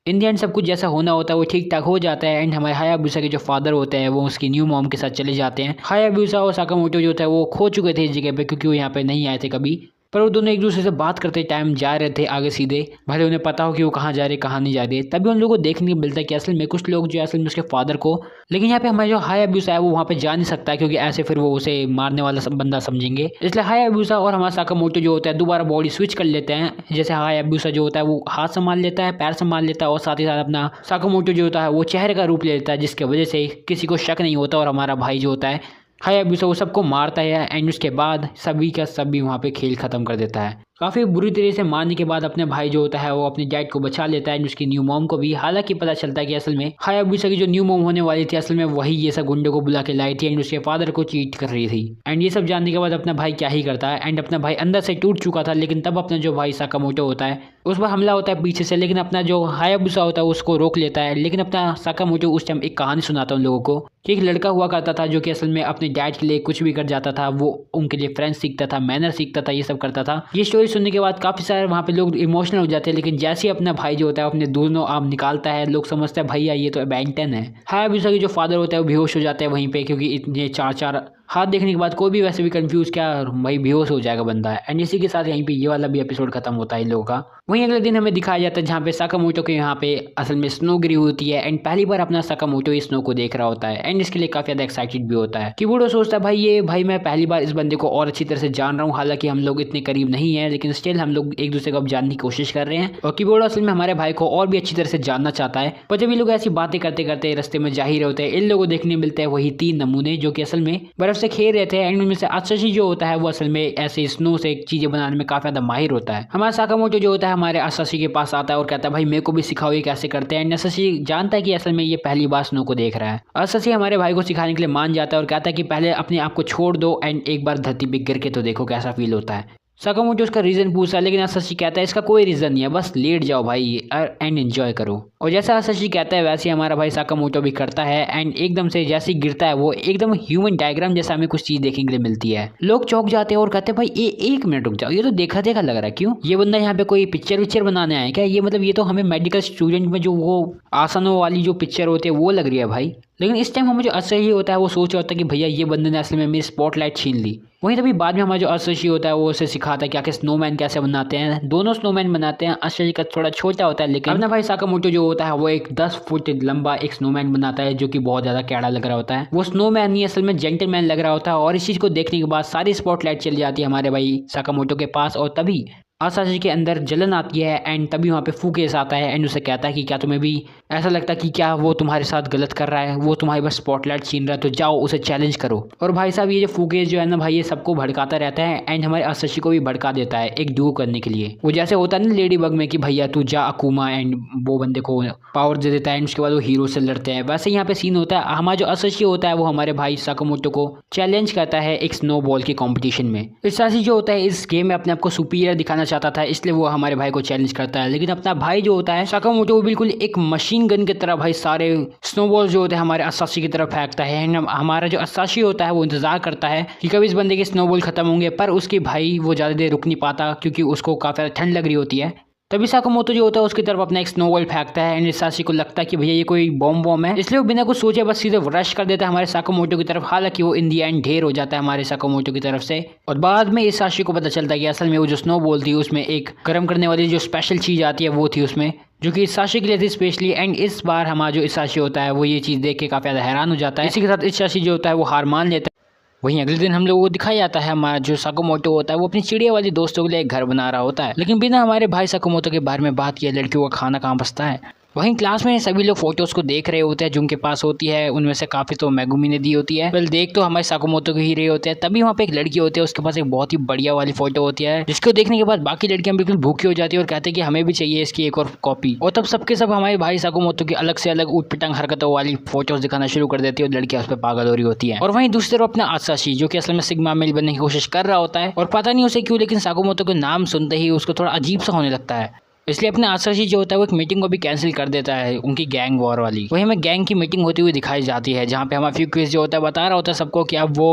इन दी एंड सब कुछ जैसा होना होता है वो ठीक ठाक हो जाता है, एंड हमारे हायाबुसा के जो फादर होते हैं वो उसकी न्यू मॉम के साथ चले जाते हैं। हायाबुसा और साकामोटो जो होता है वो खो चुके थे इस जगह पे क्योंकि वो यहाँ पे नहीं आए थे कभी, पर वो दोनों एक दूसरे से बात करते टाइम जा रहे थे आगे सीधे, भले उन्हें पता हो कि वो कहाँ जा रहे कहाँ नहीं जा रहे। तभी उन लोगों को देखने को मिलता है कि असल में कुछ लोग जो है असल में उसके फादर को, लेकिन यहाँ पे हमारे जो हायाबुसा है वो वहाँ पे जा नहीं सकता है, क्योंकि ऐसे फिर वो उसे मारने वाला बंदा समझेंगे। इसलिए हायाबुसा और हमारा साकामोटो जो होता है दोबारा बॉडी स्विच कर लेते हैं। जैसे हायाबुसा जो होता है वो हाथ संभाल लेता है, पैर संभाल लेता है, और साथ ही साथ अपना साकामोटो जो होता है वो चेहरे का रूप ले लेता है, जिसकी वजह से किसी को शक नहीं होता। और हमारा भाई जो होता है हायाबुसा वो सबको मारता है एंड उसके बाद सभी का सभी वहाँ पे खेल खत्म कर देता है। काफ़ी बुरी तरह से मारने के बाद अपने भाई जो होता है वो अपने डैड को बचा लेता है एंड उसकी न्यू मॉम को भी। हालांकि पता चलता है कि असल में हायाबुसा की जो न्यू मॉम होने वाली थी असल में वही ये सब गुंडों को बुला के लाई थी एंड उसके फादर को चीट कर रही थी। एंड ये सब जानने के बाद अपना भाई क्या ही करता है, एंड अपना भाई अंदर से टूट चुका था, लेकिन तब अपना जो भाई साकामोटो होता है उस पर हमला होता है पीछे से, लेकिन अपना जो हायाबुसा होता है उसको रोक लेता है। लेकिन अपना साकामोटो उस टाइम एक कहानी सुनाता है उन लोगों को कि एक लड़का हुआ करता था जो कि असल में अपने डैड के लिए कुछ भी कर जाता था, वो उनके लिए फ्रेंड्स सीखता था, मैनर सीखता था, ये सब करता था। ये स्टोरी सुनने के बाद काफ़ी सारे वहाँ पे लोग इमोशनल हो जाते हैं, लेकिन जैसे ही अपना भाई जो होता है अपने दोनों आर्म निकालता है, लोग समझते हैं भैया ये तो बेंटन है। हायाबुसा की जो फादर होता है वो बेहोश हो जाता है वहीं पे, क्योंकि इतने चार हाथ देखने के बाद कोई भी वैसे भी कंफ्यूज क्या भाई बेहोश हो जाएगा बंदा है। एंड इसी के साथ यहीं पे ये वाला भी एपिसोड खत्म होता है इन लोगों का। वहीं अगले दिन हमें दिखाया जाता है जहाँ पे साकामोटो के यहाँ पे असल में स्नो गिरी होती है एंड पहली बार अपना साकामोटो इस स्नो को देख रहा होता है एंड इसके लिए काफी ज्यादा एक्साइटेड भी होता है। कीबोर्डो सोचता है भाई मैं पहली बार इस बंदे को और अच्छी तरह से जान रहा हूँ, हालांकि हम लोग इतने करीब नहीं है लेकिन स्टिल हम लोग एक दूसरे को अब जानने की कोशिश कर रहे हैं। और कीबोर्डो असल में हमारे भाई को और भी अच्छी तरह से जानना चाहता है। पर जब ये लोग ऐसी बातें करते करते रास्ते में जा ही रहे होते हैं, इन लोगों को देखने मिलते हैं वही 3 नमूने जो कि असल में बर्फ से खेल रहे थे एंड उनमें से आसाशी जो होता है वो असल में ऐसे स्नो से चीजें बनाने में काफी ज्यादा माहिर होता है। हमारा साकामोटो जो होता है हमारे आसाशी के पास आता है और कहता है भाई मेरे को भी सिखाओ ये कैसे करते हैं। आसाशी जानता है कि असल में ये पहली बार स्नो को देख रहा है। आसाशी हमारे भाई को सिखाने के लिए मान जाता है और कहता है कि पहले अपने आप को छोड़ दो एंड एक बार धरती पे गिर के तो देखो कैसा फील होता है। साकामोटो उसका रीजन पूछता है, लेकिन आसाशी कहता है इसका कोई रीजन नहीं है, बस लेट जाओ भाई एंड एंजॉय करो। और जैसा आसाशी कहता है वैसे हमारा भाई साकामोटो भी करता है एंड एकदम से जैसे ही गिरता है वो एकदम ह्यूमन डायग्राम जैसा हमें कुछ चीज देखने के लिए मिलती है। लोग चौंक जाते हैं और कहते हैं भाई एक मिनट रुक जाओ, ये तो देखा देखा लग रहा है, क्यों ये बंदा यहाँ पे कोई पिक्चर बनाने आया क्या? ये मतलब ये तो हमें मेडिकल स्टूडेंट में जो वो आसनों वाली जो पिक्चर होती है वो लग रही है भाई। लेकिन इस टाइम हमें जो असही होता है वो सोच रहा होता है कि भैया ये बंदे ने असल में मेरी स्पॉटलाइट छीन ली। वहीं तभी बाद में हमारा जो असही होता है वो उसे सिखाता है कि आखिर स्नोमैन कैसे बनाते हैं। दोनों स्नोमैन बनाते हैं, असही का थोड़ा छोटा होता है, लेकिन अपना भाई साकामोटो जो होता है वो एक 10 फुट लंबा एक स्नोमैन बनाता है जो कि बहुत ज्यादा कैड़ा लग रहा होता है। वो स्नोमैन नहीं असल में जेंटलमैन लग रहा होता है। और इस चीज को देखने के बाद सारी स्पॉटलाइट चली जाती है हमारे भाई साकामोटो के पास और तभी आसाशी के अंदर जलन आती है एंड तभी वहाँ पे फूकेस आता है एंड उसे कहता है कि क्या तुम्हें भी ऐसा लगता है कि क्या वो तुम्हारे साथ गलत कर रहा है, वो तुम्हारी बस स्पॉटलाइट छीन रहा है, तो जाओ उसे चैलेंज करो। और भाई साहब ये जो फूकेस जो है ना भाई ये सबको भड़काता रहता है एंड हमारे आसाशी को भी भड़का देता है एक डुओ करने के लिए। वो जैसे होता है ना लेडी बग में कि भैया तू जा अकुमा एंड वो बंदे को पावर दे देता है एंड उसके बाद वो हीरो से लड़ते हैं, वैसे यहाँ पे सीन होता है। हमारा जो आसाशी होता है वो हमारे भाई साकामोटो को चैलेंज करता है एक स्नो बॉल के कॉम्पिटिशन में। आसाशी जो होता है इस गेम में अपने आप को सुपीरियर दिखाना चाहता था, इसलिए वो हमारे भाई को चैलेंज करता है। लेकिन अपना भाई जो होता है साकामोटो वो बिल्कुल एक मशीन गन की तरह भाई सारे स्नोबॉल जो होते हैं हमारे आसाशी की तरफ फेंकता है। हमारा जो आसाशी होता है वो इंतजार करता है कि कभी इस बंदे के स्नोबॉल खत्म होंगे, पर उसके भाई वो ज़्यादा देर रुक नहीं पाता क्योंकि उसको काफ़ी ठंड लग रही होती है। तभी साकामोटो जो होता है उसकी तरफ अपना एक स्नोबॉल फेंकता है एंड आसाशी को लगता है कि भैया ये कोई बॉम्ब है, इसलिए वो बिना कुछ सोचे बस सीधे रश कर देता है हमारे साकामोटो की तरफ। हालांकि वो इन दी एंड ढेर हो जाता है हमारे साकामोटो की तरफ से। और बाद में आसाशी को पता चलता है कि असल में वो जो स्नोबॉल थी उसमें एक गर्म करने वाली जो स्पेशल चीज़ आती है वो थी उसमें, जो कि आसाशी के लिए थी स्पेशली। एंड इस बार हमारा जो आसाशी होता है वो ये चीज़ देख के काफ़ी ज़्यादा हैरान हो जाता है। इसी के साथ आसाशी जो होता है वो हार मान लेता है। वहीं अगले दिन हम लोगों को दिखाया जाता है हमारा जो साकामोटो होता है वो अपनी चिड़िया वाली दोस्तों के लिए एक घर बना रहा होता है, लेकिन बिना हमारे भाई साकामोटो के बारे में बात किए लड़कियों का खाना कहाँ बचता है। वहीं क्लास में सभी लोग फोटोज को देख रहे होते हैं जो उनके पास होती है, उनमें से काफ़ी तो मेगुमी ने दी होती है, वेल देख तो हमारे साकामोटो को ही रहे होते हैं। तभी वहाँ पे एक लड़की होती है उसके पास एक बहुत ही बढ़िया वाली फोटो होती है जिसको देखने के बाद बाकी लड़कियां बिल्कुल भूखी हो जाती है और कहते हैं कि हमें भी चाहिए इसकी एक और कॉपी। और तब सबके सब हमारे भाई साकामोटो की अलग से अलग ऊटपटांग हरकतों वाली फोटोज दिखाना शुरू कर देती है और लड़कियां उस पर पागल हो रही होती है। और वहीं दूसरी तरफ अपना आसाशी जो कि असल में सिग्मा मेल बनने की कोशिश कर रहा होता है और पता नहीं उसे क्यों लेकिन साकामोटो के नाम सुनते ही उसको थोड़ा अजीब सा होने लगता है, इसलिए अपने आसाशी जो होता है वो एक मीटिंग को भी कैंसिल कर देता है उनकी गैंग वॉर वाली। वहीं हमें गैंग की मीटिंग होती हुई दिखाई जाती है जहाँ पे हमारा फ्यूक्विज जो होता है बता रहा होता है सबको कि अब वो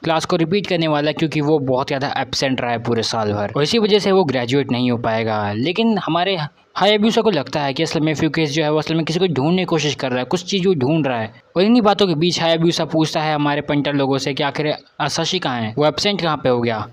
क्लास को रिपीट करने वाला है क्योंकि वो बहुत ज़्यादा एब्सेंट रहा है पूरे साल भर और इसी वजह से वो ग्रेजुएट नहीं हो पाएगा। लेकिन हमारे हायाबुसा को लगता है कि असल में फ्यूक्विज जो है वो असल में किसी को ढूंढने की कोशिश कर रहा है, कुछ चीज़ वो ढूंढ रहा है। और इन्हीं बातों के बीच हायाबुसा पूछता है हमारे पेंटर लोगों से कि आखिर आसाशी कहाँ है, वो एब्सेंट कहाँ पे हो गया।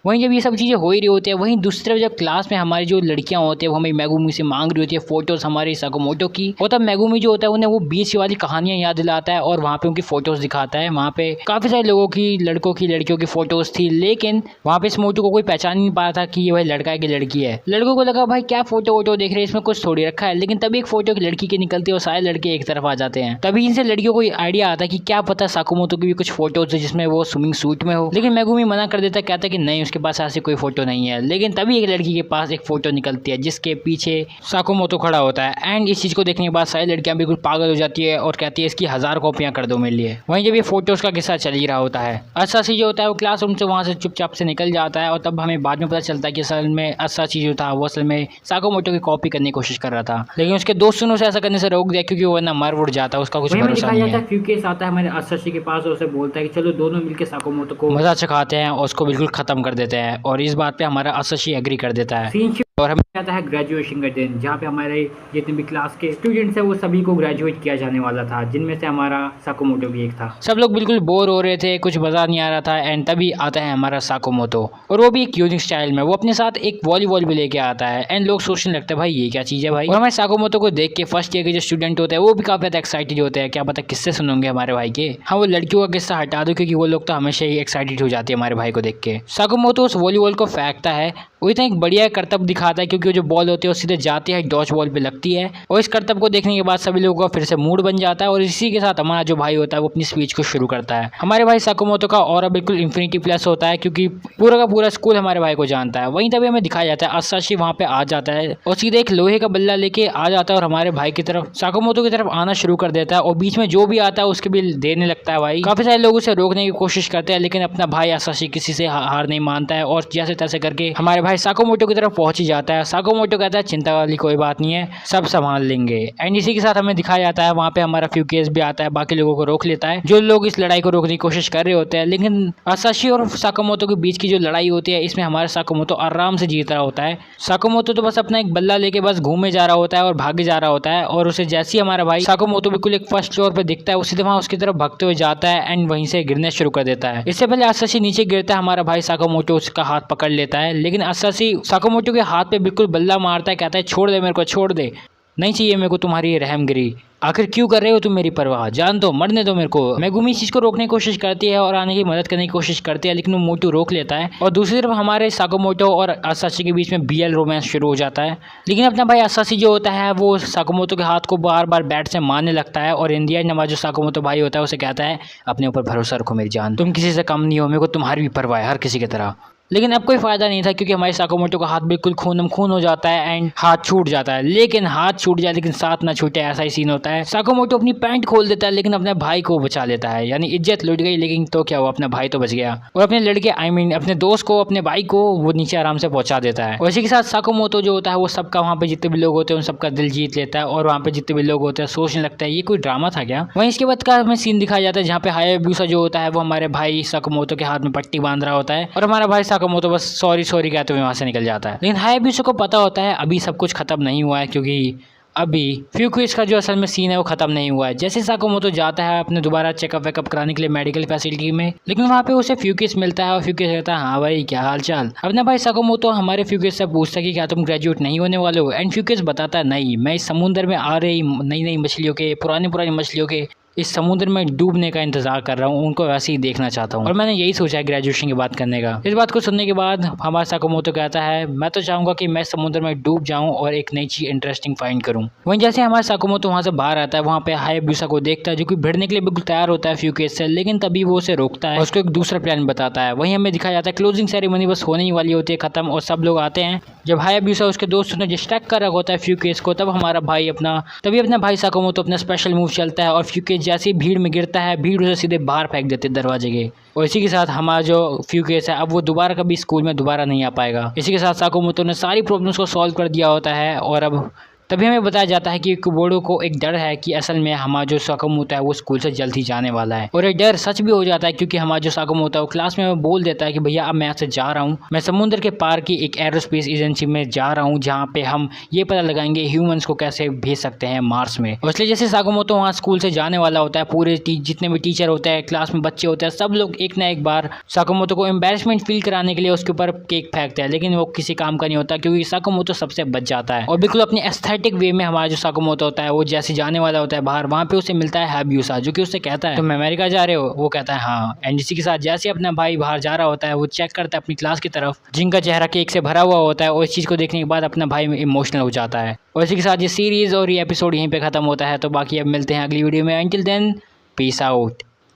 वहीं जब ये सब चीज़ें हो ही रही होती है, वहीं दूसरी तरफ जब क्लास में हमारी जो लड़कियां होती है वो हमें मेगुमी से मांग रही होती है फोटोज़ हमारे साकुमोटो की, और तब मेगुमी जो होता है उन्हें वो बीच वाली कहानियां याद दिलाता है और वहाँ पे उनकी फोटोज़ दिखाता है। वहाँ पे काफ़ी सारे लोगों की, लड़कों की, लड़कियों की फोटोज़ थी, लेकिन वहाँ पे इस मोटू को कोई पहचान नहीं पा रहा था कि ये भाई लड़का है कि लड़की है। लड़कों को लगा भाई क्या फोटो वोटो देख रहे हैं, इसमें कुछ थोड़ी रखा है, लेकिन तभी एक फोटो की लड़की की निकलती है और सारे लड़के एक तरफ आ जाते हैं। तभी इनसे लड़कियों को आइडिया आता है कि क्या पता साकुमोटो की भी कुछ फोटोज है जिसमें वो स्विमिंग सूट में हो, लेकिन मेगुमी मना कर देता है, कहता है कि नहीं उसके पास ऐसी कोई फोटो नहीं है। लेकिन तभी एक लड़की के पास एक फोटो निकलती है जिसके पीछे साकुमोटो खड़ा होता है, एंड इस चीज को देखने के बाद सारी लड़कियां बिल्कुल पागल हो जाती है और कहती है इसकी 1000 कॉपियां कर दो मेरे लिए। वहीं जब ये फोटोज का किस्सा चल ही रहा होता है, असाशी जो होता है वो क्लासरूम से वहां से चुपचाप से निकल जाता है और तब हमें बाद में पता चलता है कि असल में असाशी जो था वो असल में साकुमोटो की कॉपी करने की कोशिश कर रहा था, लेकिन उसके दोस्तों ने उसे ऐसा करने से रोक दिया क्योंकि वो वरना मर उड़ जाता, उसका कुछ भरोसा नहीं है। फ्यूकेस आता है हमारे असाशी के पास और उसे बोलता है कि चलो दोनों मिलकर साकुमोटो को मजा चखाते हैं और उसको बिल्कुल खत्म कर देते हैं, और इस बात पे हमारा असाशी एग्री कर देता है। और हमें आता है ग्रेजुएशन का दिन, जहाँ पे हमारे जितने भी क्लास के स्टूडेंट्स हैं वो सभी को ग्रेजुएट किया जाने वाला था, जिनमें से हमारा साकुमोटो भी एक था। सब लोग बिल्कुल बोर हो रहे थे, कुछ मजा नहीं आ रहा था, एंड तभी आता है हमारा साकुमोटो, और वो भी एक यूनिक स्टाइल में। वो अपने साथ एक वॉलीबॉल भी लेके आता है, एंड लोग सोचने लगते हैं भाई ये क्या चीज़ है भाई। और हमारे साकुमोटो को देख के फर्स्ट ईयर के जो स्टूडेंट होते हैं वो भी काफी ज़्यादा एक्साइटेड होते हैं, क्या पता किससे सुनेंगे हमारे भाई के। हाँ, वो लड़कियों का किस्सा हटा दो क्योंकि वो लोग तो हमेशा ही एक्साइटेड हो जाती है हमारे भाई को देख के। साकुमोटो उस वॉलीबॉल को फेंकता है, वो इतना एक बढ़िया करतब दिखाता है क्योंकि वो जो बॉल होती है वो सीधे जाती है डॉज बॉल पे लगती है, और इस करतब को देखने के बाद सभी लोगों का फिर से मूड बन जाता है, और इसी के साथ हमारा जो भाई होता है वो अपनी स्पीच को शुरू करता है। हमारे भाई साकुमोटो का ऑरा बिल्कुल इन्फिनिटी प्लस होता है क्योंकि पूरा का पूरा स्कूल हमारे भाई को जानता है। वहीं तभी हमें दिखाया जाता है असाशी वहाँ पे आ जाता है और सीधे एक लोहे का बल्ला लेके आ जाता है और हमारे भाई की तरफ, साकुमोटो की तरफ आना शुरू कर देता है, और बीच में जो भी आता है उसके भी देने लगता है भाई। काफी सारे लोग उसे रोकने की कोशिश करते हैं, लेकिन अपना भाई असाशी किसी से हार नहीं मानता है और जैसे तैसे करके हमारे भाई साकुमोटो की तरफ पहुंच ही जाता है। साकुमोटो कहता है चिंता वाली कोई बात नहीं है, सब संभाल लेंगे। एंड इसी के साथ हमें दिखाया जाता है वहाँ पे हमारा फ्यूकेस भी आता है, बाकी लोगों को रोक लेता है, जो लोग इस लड़ाई को रोकने की कोशिश कर रहे होते हैं। लेकिन असाशी और साकुमोटो के बीच की जो लड़ाई होती है इसमें हमारा साकुमोटो आराम से जीत रहा होता है। साकुमोटो तो बस अपना एक बल्ला लेके बस घूमे जा रहा होता है और भागे जा रहा होता है, और उसे जैसे ही हमारा भाई साकुमोटो बिल्कुल एक फर्स्ट फ्लोर पे दिखता है वो सीधे वहाँ उसकी तरफ भागते हुए जाता है एंड वहीं से गिरने शुरू कर देता है। इससे पहले असाशी नीचे गिरता है, हमारा भाई साकुमोटो उसका हाथ पकड़ लेता है, लेकिन असाशी साकुमोटो के हाथ पे बिल्कुल बल्ला मारता है, कहता है छोड़ दे मेरे को, छोड़ दे, नहीं चाहिए मेरे को तुम्हारी रहमगिरी, आखिर क्यों कर रहे हो तुम मेरी परवाह, जान दो, मरने दो मेरे को। मेगुमी इस चीज को रोकने की कोशिश करती है और आने की मदद करने की कोशिश करती है, लेकिन वो मोटू रोक लेता है, और दूसरी तरफ हमारे साकुमोटो और असाशी के बीच में बीएल रोमांस शुरू हो जाता है। लेकिन अपना भाई असाशी जो होता है वो साकुमोटो के हाथ को बार बार बैट से मारने लगता है, और इंडिया नवाज जो साकुमोटो भाई होता है उसे कहता है अपने ऊपर भरोसा रखो मेरी जान, तुम किसी से कम नहीं हो, मेरे को तुम्हारी भी परवाह है हर किसी की तरह। लेकिन अब कोई फायदा नहीं था क्योंकि हमारे साकुमोटो का हाथ बिल्कुल खूनम खून हो जाता है एंड हाथ छूट जाता है। लेकिन हाथ छूट जाए लेकिन साथ ना छूटे, ऐसा ही सीन होता है। साकुमोटो अपनी पैंट खोल देता है लेकिन अपने भाई को बचा लेता है, यानी इज्जत लुट गई लेकिन तो क्या हुआ, अपना भाई तो बच गया, और अपने लड़के अपने दोस्त को, अपने भाई को वो नीचे आराम से पहुंचा देता है। और इसी के साथ साकुमोटो जो होता है वो सबका, वहाँ पे जितने भी लोग होते हैं उन सबका दिल जीत लेता है, और वहाँ पे जितने भी लोग होते हैं सोचने लगता है ये कोई ड्रामा था क्या। वहीं इसके बाद का हमें सीन दिखाया जाता है जहाँ पे हायाबुसा जो होता है वो हमारे भाई साकुमोटो के हाथ में पट्टी बांध रहा होता है, और हमारा भाई साकुमोटो बस सॉरी कहते हुए वहां से निकल जाता है। लेकिन हायाबुसा को पता होता है अभी सब कुछ खत्म नहीं हुआ है, क्योंकि अभी फ्यूक्विस का जो असल में सीन है वो खत्म नहीं हुआ है। जैसे साकुमोटो जाता है अपने दोबारा चेकअप वेकअप कराने के लिए मेडिकल फैसिलिटी में, लेकिन वहाँ पे उसे फ्यूक्विस मिलता है और फ्यूक्विस कहता है हाँ भाई क्या हाल चाल। अपने भाई साकुमोटो हमारे फ्यूक्विस से पूछता है कि क्या तुम ग्रेजुएट नहीं होने वाले हो, एंड फ्यूक्विस बताता है नहीं, मैं इस समुद्र में आ रही नई नई मछलियों के, पुरानी मछलियों के इस समुद्र में डूबने का इंतजार कर रहा हूँ, उनको वैसे ही देखना चाहता हूँ, और मैंने यही सोचा है ग्रेजुएशन की बात करने का। इस बात को सुनने के बाद हमारा साकुमोटो कहता है मैं तो चाहूंगा कि मैं समुद्र में डूब जाऊं और एक नई चीज इंटरेस्टिंग फाइंड करूं। वहीं जैसे हमारा साकुमोटो वहां से बाहर आता है, वहां पे हायाबुसा को देखता है जो कि भिड़ने के लिए बिल्कुल तैयार होता है फ्यूक्विस से, लेकिन तभी वो उसे रोकता है, उसको एक दूसरा प्लान बताता है। वहीं हमें दिखाया जाता है क्लोजिंग सेरेमनी बस होने ही वाली होती है खत्म, और सब लोग आते हैं। जब हायाबुसा उसके दोस्त ने डिस्ट्रैक्ट कर रखा होता है फ्यूक्विस को, तब हमारा भाई अपना भाई साकुमोटो अपना स्पेशल मूव चलता है, और फ्यूक्विस जैसे भीड़ में गिरता है, भीड़ उसे सीधे बाहर फेंक देते हैं दरवाजे के। और इसी के साथ हमारा जो फ्यूक्विस है अब वो दोबारा कभी स्कूल में दोबारा नहीं आ पाएगा। इसी के साथ साकुमोटो ने सारी प्रॉब्लम्स को सॉल्व कर दिया होता है, और अब तभी हमें बताया जाता है कि कुबोडो को एक डर है कि असल में हमारा जो साकामोतो है वो स्कूल से जल्द ही जाने वाला है। और ये डर सच भी हो जाता है क्योंकि हमारा जो साकामोतो है वो क्लास में बोल देता है कि भैया अब मैं यहाँ से जा रहा हूँ, मैं समुद्र के पार की एक एरोस्पेस एजेंसी में जा रहा हूँ जहाँ पे हम ये पता लगाएंगे ह्यूमंस को कैसे भेज सकते हैं मार्स में। और इसलिए जैसे साकामोतो वहाँ स्कूल से जाने वाला होता है, पूरे जितने भी टीचर होते हैं, क्लास में बच्चे होते हैं, सब लोग एक ना एक बार साकामोतो को एम्बैरेसमेंट फील कराने के लिए उसके ऊपर केक फेंकते हैं, लेकिन वो किसी काम का नहीं होता क्योंकि साकामोतो सबसे बच जाता है। और बिल्कुल अपनी एस्थेटिक वे में हमारा जो साकामोतो होता है वो जैसे जाने वाला होता है बाहर, वहाँ पे उसे मिलता है हैब्यूसा, जो कि उससे कहता है तुम अमेरिका जा रहे हो? वो कहता है हाँ। एंड इसी के साथ जैसे अपना भाई बाहर जा रहा होता है वो चेक करता है अपनी क्लास की तरफ जिनका चेहरा केक से भरा हुआ होता है, और इस चीज़ को देखने के बाद अपना भाई इमोशनल हो जाता है। और इसी के साथ ये सीरीज़ और ये एपिसोड यहीं पे ख़त्म होता है। तो बाकी अब मिलते हैं अगली वीडियो में। Until then peace out.